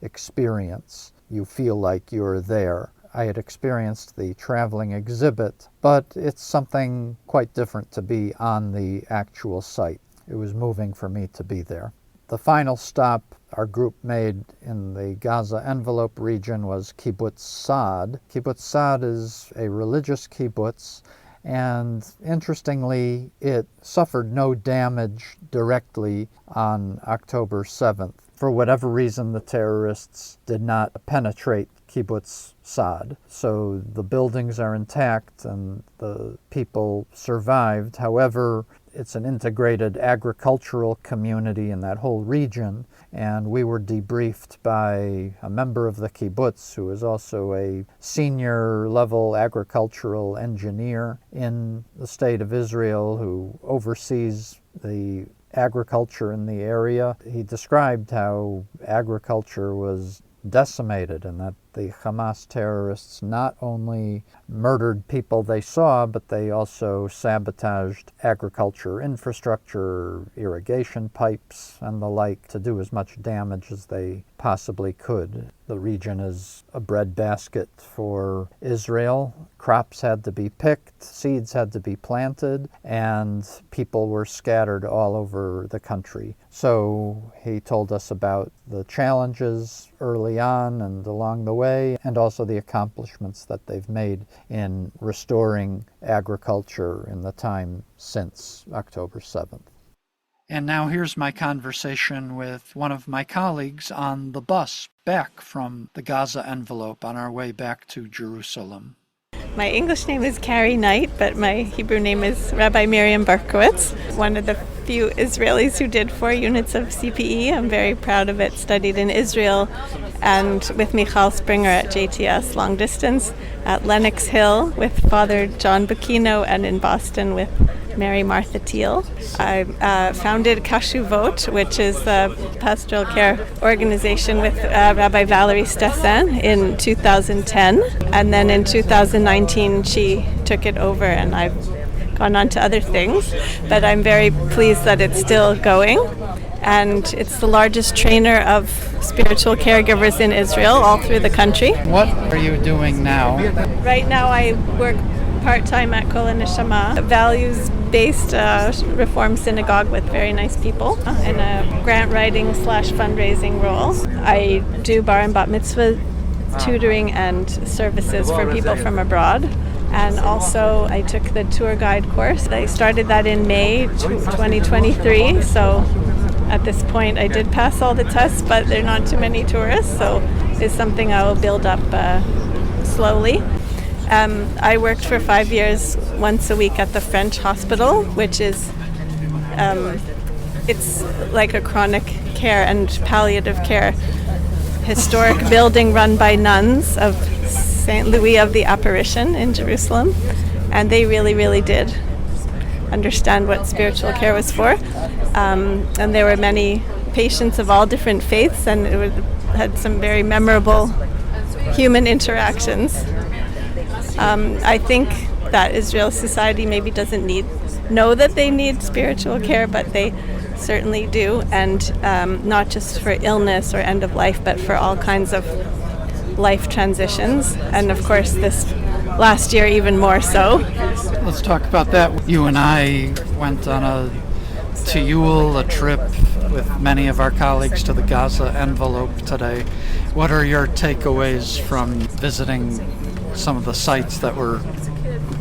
experience. You feel like you're there. I had experienced the traveling exhibit, but it's something quite different to be on the actual site. It was moving for me to be there. The final stop our group made in the Gaza envelope region was Kibbutz Saad. Kibbutz Saad is a religious kibbutz, and interestingly, it suffered no damage directly on October 7th. For whatever reason, the terrorists did not penetrate Kibbutz Saad. So the buildings are intact and the people survived. However, it's an integrated agricultural community in that whole region, and we were debriefed by a member of the kibbutz who is also a senior-level agricultural engineer in the state of Israel who oversees the agriculture in the area. He described how agriculture was decimated and that the Hamas terrorists not only murdered people they saw, but they also sabotaged agriculture infrastructure, irrigation pipes, and the like to do as much damage as they possibly could. The region is a breadbasket for Israel. Crops had to be picked, seeds had to be planted, and people were scattered all over the country. So he told us about the challenges early on and along the way, and also the accomplishments that they've made in restoring agriculture in the time since October 7th.
And now here's my conversation with one of my colleagues on the bus back from the Gaza envelope on our way back to Jerusalem.
My English name is Carrie Knight, but my Hebrew name is Rabbi Miriam Berkowitz, one of the few Israelis who did 4 units of CPE. I'm very proud of it. Studied in Israel and with Michal Springer at JTS long distance, at Lenox Hill with Father John Bacchino, and in Boston with Mary Martha Teal. I founded Kashuvot, which is a pastoral care organization with Rabbi Valerie Stessin in 2010. And then in 2019, she took it over, and I've gone on to other things. But I'm very pleased that it's still going. And it's the largest trainer of spiritual caregivers in Israel, all through the country.
What are you doing now?
Right now I work part-time at Kol Neshama, a values-based Reform synagogue with very nice people in a grant writing / fundraising role. I do bar and bat mitzvah tutoring and services for people from abroad. And also I took the tour guide course. I started that in May 2023, so at this point I did pass all the tests, but there are not too many tourists, so it's something I will build up slowly. I worked for 5 years once a week at the French hospital, which is it's like a chronic care and palliative care historic building run by nuns of St. Louis of the Apparition in Jerusalem, and they really, really did understand what spiritual care was for. And there were many patients of all different faiths, and had some very memorable human interactions. I think that Israel society maybe doesn't know that they need spiritual care, but they certainly do, and not just for illness or end of life, but for all kinds of life transitions, and of course this last year even more so.
Let's talk about that. You and I went on a trip with many of our colleagues to the Gaza envelope today. What are your takeaways from visiting some of the sites that were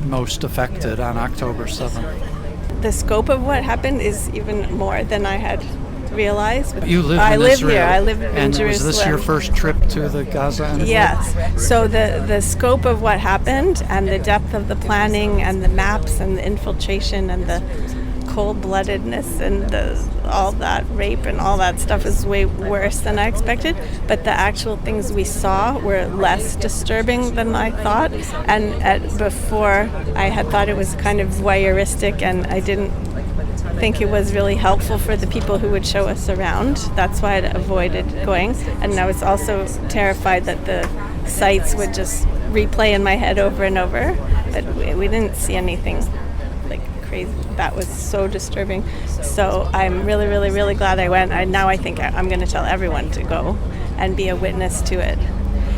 most affected on October 7th?
The scope of what happened is even more than I had realized.
You live
in
Israel.
Here. I live in
and
Jerusalem.
Was this your first trip to the Gaza envelope?
Yes. So the scope of what happened and the depth of the planning and the maps and the infiltration and the cold-bloodedness and all that rape and all that stuff is way worse than I expected. But the actual things we saw were less disturbing than I thought. And before, I had thought it was kind of voyeuristic, and I didn't think it was really helpful for the people who would show us around. That's why I avoided going. And I was also terrified that the sites would just replay in my head over and over. But we didn't see anything like crazy. That was so disturbing. So I'm really, really, really glad I went. Now I think I'm going to tell everyone to go and be a witness to it.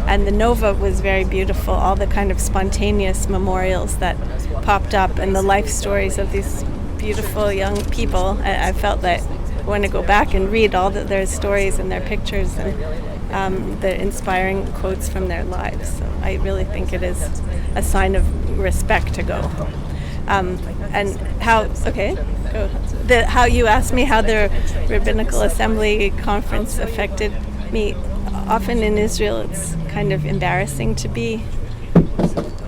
And the Nova was very beautiful. All the kind of spontaneous memorials that popped up and the life stories of these beautiful young people. I felt that I want to go back and read all their stories and their pictures and the inspiring quotes from their lives. So I really think it is a sign of respect to go. And how you asked me how the Rabbinical Assembly Conference affected me. Often in Israel it's kind of embarrassing to be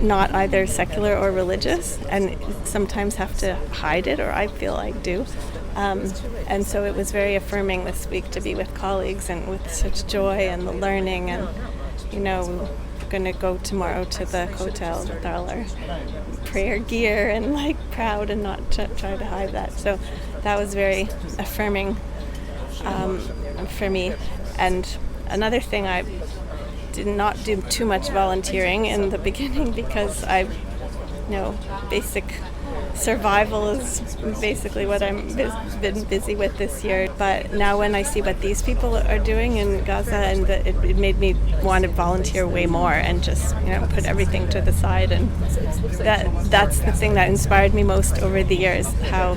not either secular or religious, and sometimes have to hide it, or I feel I do. And so it was very affirming this week to be with colleagues and with such joy and the learning, and we're going to go tomorrow to the hotel with all our prayer gear and proud and not try to hide that. So that was very affirming for me. And another thing, I did not do too much volunteering in the beginning because basic survival is basically what I've been busy with this year. But now when I see what these people are doing in Gaza, and it made me want to volunteer way more and just put everything to the side. And that's the thing that inspired me most over the years, how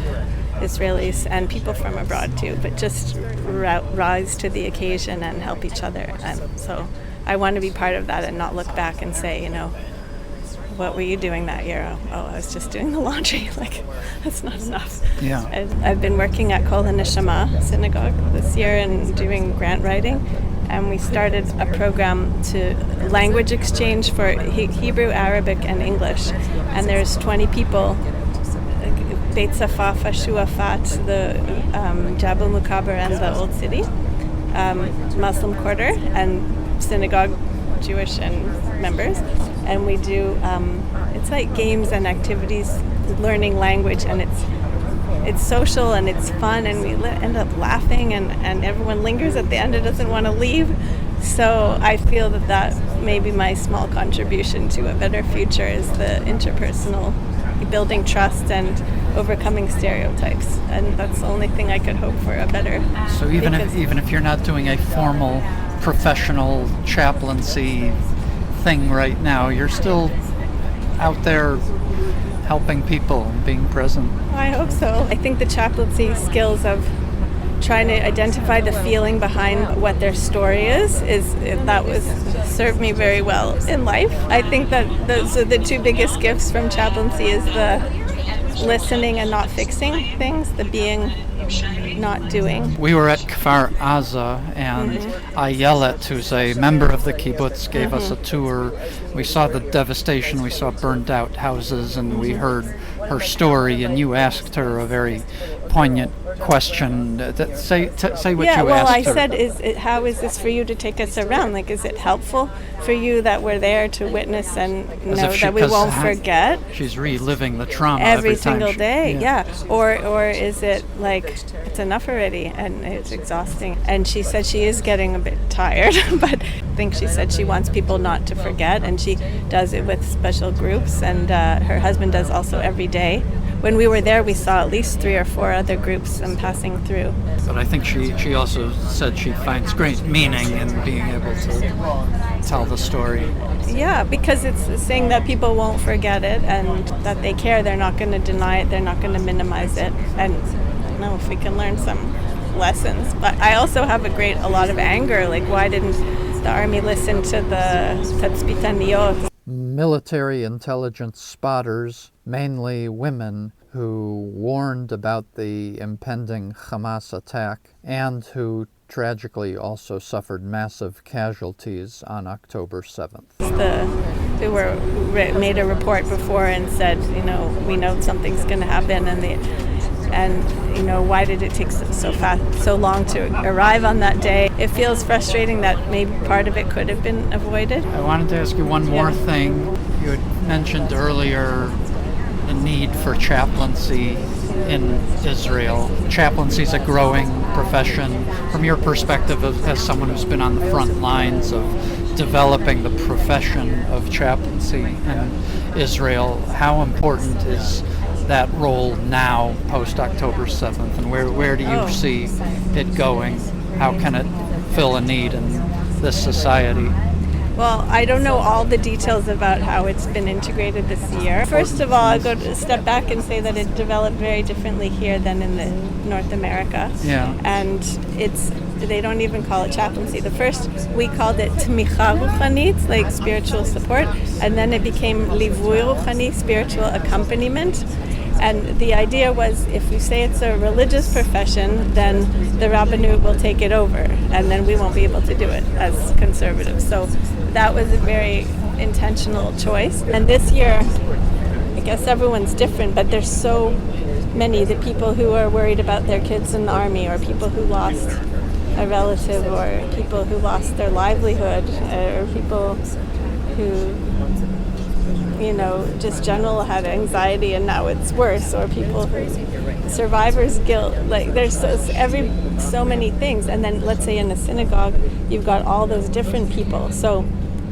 Israelis and people from abroad too, but just rise to the occasion and help each other. And so I want to be part of that and not look back and say, what were you doing that year? Oh, I was just doing the laundry. That's not enough.
Yeah.
I've been working at Kol HaNeshama Synagogue this year and doing grant writing, and we started a program to language exchange for Hebrew, Arabic, and English. And there's 20 people, Beit Safafa, Shuafat, the Jabal Mukaber, and the Old City, Muslim Quarter, and synagogue Jewish and members, and we do it's like games and activities, learning language, and it's social and it's fun, and we end up laughing, and everyone lingers at the end and doesn't want to leave. So I feel that may be my small contribution to a better future, is the interpersonal, building trust and overcoming stereotypes, and that's the only thing I could hope for a better.
So even if you're not doing a formal professional chaplaincy thing right now, you're still out there helping people and being present.
I hope so. I think the chaplaincy skills of trying to identify the feeling behind what their story is that was served me very well in life. I think that those are the two biggest gifts from chaplaincy, is the listening and not fixing things, the being, not doing.
We were at Kfar Aza, and Ayelet, who's a member of the kibbutz, gave us a tour. We saw the devastation, we saw burned out houses, and we heard her story, and you asked her a very poignant question. Say what you asked her.
I said, how is this for you to take us around? Like, is it helpful for you that we're there to witness and know that we won't forget?
She's reliving the trauma
every single day.
Yeah.
Or is it like it's enough already and it's exhausting? And she said she is getting a bit tired, but I think she said she wants people not to forget, and she does it with special groups, and her husband does also every day. When we were there, we saw at least 3 or 4 other groups passing through.
But I think she also said she finds great meaning in being able to tell the story.
Yeah, because it's saying that people won't forget it and that they care. They're not going to deny it. They're not going to minimize it. And I don't know if we can learn some lessons. But I also have a lot of anger. Like, why didn't the army listen to the Tatzpitaniyot?
Military intelligence spotters, mainly women, who warned about the impending Hamas attack and who tragically also suffered massive casualties on October 7th.
Who made a report before and said, we know something's going to happen, and why did it take so long to arrive on that day? It feels frustrating that maybe part of it could have been avoided.
I wanted to ask you one more thing. You had mentioned earlier the need for chaplaincy in Israel. Chaplaincy is a growing profession. From your perspective as someone who's been on the front lines of developing the profession of chaplaincy in Israel, how important is that role now post October 7th, and where do you see it going? How can it fill a need in this society?
Well, I don't know all the details about how it's been integrated this year. First of all, I'll go to step back and say that it developed very differently here than in North America.
Yeah.
And they don't even call it chaplaincy. The first, we called it tmicha ruchanit, like spiritual support, and then it became livui ruchani, spiritual accompaniment. And the idea was, if you say it's a religious profession, then the rabbinut will take it over, and then we won't be able to do it as conservatives. So that was a very intentional choice. And this year, I guess everyone's different, but there's so many. The people who are worried about their kids in the army, or people who lost a relative, or people who lost their livelihood, or people who just general had anxiety and now it's worse, or people who survivor's guilt. Like, there's so many things. And then let's say in a synagogue, you've got all those different people. So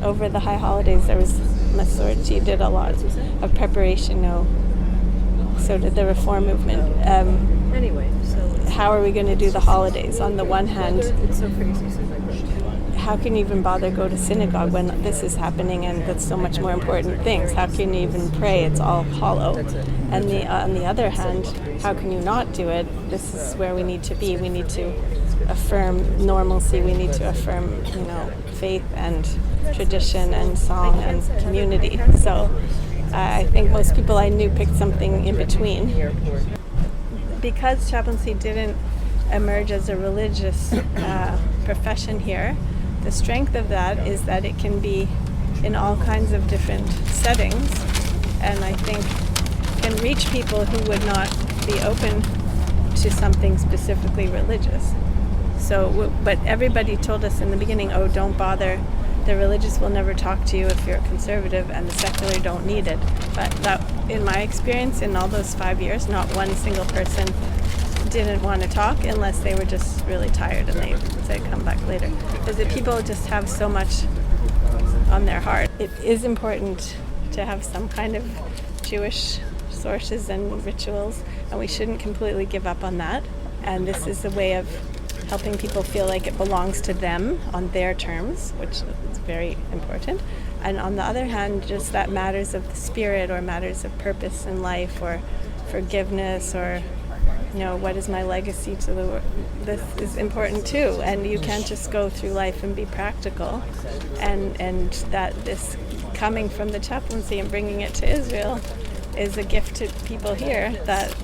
over the high holidays, there was Masorti did a lot of preparation. So did the Reform movement. How are we going to do the holidays? On the one hand, it's so crazy. How can you even bother go to synagogue when this is happening and that's so much more important things? How can you even pray? It's all hollow. And on the other hand, how can you not do it? This is where we need to be. We need to affirm normalcy. We need to affirm, faith and tradition and song and community. So I think most people I knew picked something in between. Because chaplaincy didn't emerge as a religious profession here, the strength of that is that it can be in all kinds of different settings, and I think can reach people who would not be open to something specifically religious. But everybody told us in the beginning, don't bother, the religious will never talk to you if you're a conservative, and the secular don't need it. But that, in my experience, in all those 5 years, not one single person didn't want to talk unless they were just really tired and they said come back later. Because the people just have so much on their heart. It is important to have some kind of Jewish sources and rituals, and we shouldn't completely give up on that. And this is a way of helping people feel like it belongs to them on their terms, which is very important. And on the other hand, just that matters of the spirit or matters of purpose in life or forgiveness or what is my legacy to the world? This is important too, and you can't just go through life and be practical. And that this coming from the chaplaincy and bringing it to Israel is a gift to people here, that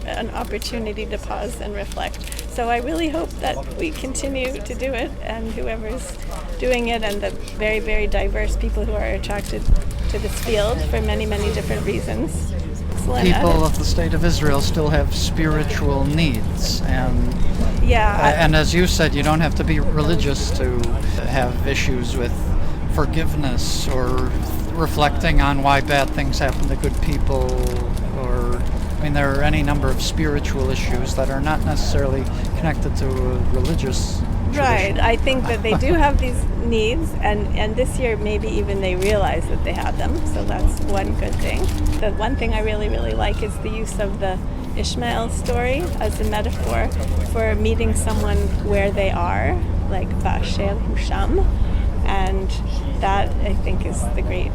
an opportunity to pause and reflect. So I really hope that we continue to do it, and whoever's doing it, and the very, very diverse people who are attracted to this field for many, many different reasons. excellent
people of the state of Israel still have spiritual needs, and as you said, you don't have to be religious to have issues with forgiveness or reflecting on why bad things happen to good people, or there are any number of spiritual issues that are not necessarily connected to a religious tradition.
Right. I think that they do have these needs, and this year maybe even they realize that they have them, so that's one good thing. The one thing I really, really like is the use of the Ishmael story as a metaphor for meeting someone where they are, like Va'asher Husham, and that I think is the great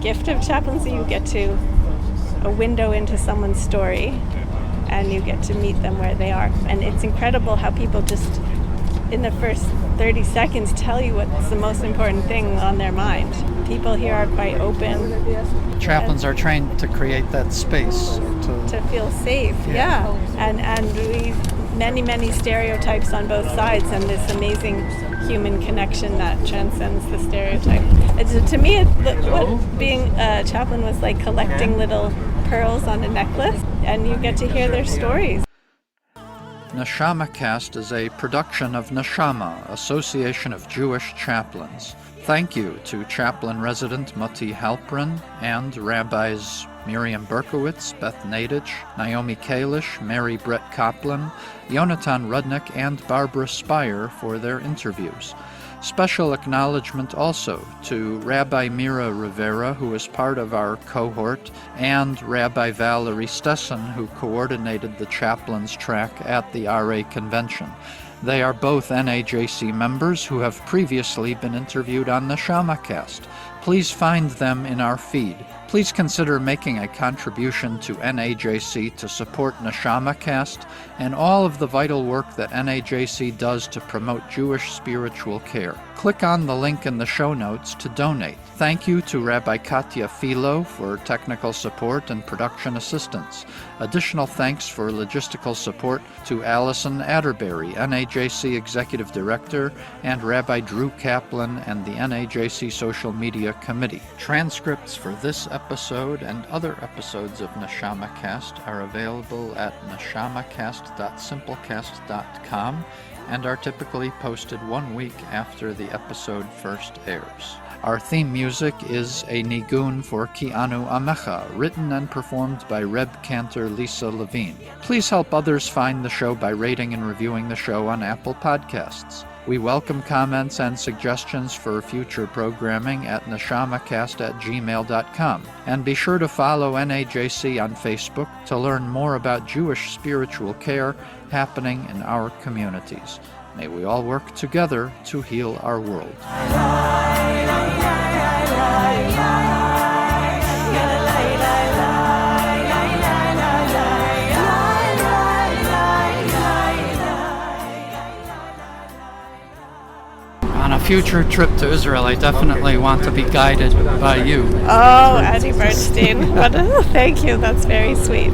gift of chaplaincy. You get to a window into someone's story, and you get to meet them where they are. And it's incredible how people just, in the first 30 seconds, tell you what's the most important thing on their mind. People here are quite open.
Chaplains are trained to create that space.
To feel safe, yeah. And we many stereotypes on both sides, and this amazing human connection that transcends the stereotype. To me, what being a chaplain was like collecting little pearls on a necklace, and you get to hear their stories.
NeshamaCast is a production of Neshama, Association of Jewish Chaplains. Thank you to Chaplain Resident Moti Halprin and Rabbis Miriam Berkowitz, Beth Nadich, Naomi Kalish, Mary Brett Kaplan, Yonatan Rudnick, and Barbara Spire for their interviews. Special acknowledgement also to Rabbi Mira Rivera, who is part of our cohort, and Rabbi Valerie Stessen, who coordinated the chaplains track at the RA convention. They are both NAJC members who have previously been interviewed on NeshamaCast. Please find them in our feed. Please consider making a contribution to NAJC to support NeshamaCast and all of the vital work that NAJC does to promote Jewish spiritual care. Click on the link in the show notes to donate. Thank you to Rabbi Katya Philo for technical support and production assistance. Additional thanks for logistical support to Allison Atterbury, NAJC Executive Director, and Rabbi Drew Kaplan and the NAJC Social Media Committee. Transcripts for this episode and other episodes of NeshamaCast are available at neshamacast.simplecast.com and are typically posted 1 week after the episode first airs. Our theme music is a nigun for Ki Anu Amecha, written and performed by Reb Cantor Lisa Levine. Please help others find the show by rating and reviewing the show on Apple Podcasts. We welcome comments and suggestions for future programming at neshamacast@gmail.com. And be sure to follow NAJC on Facebook to learn more about Jewish spiritual care happening in our communities. May we all work together to heal our world. On a future trip to Israel, I definitely want to be guided by you.
Oh, Eddie Bernstein. Thank you. That's very sweet.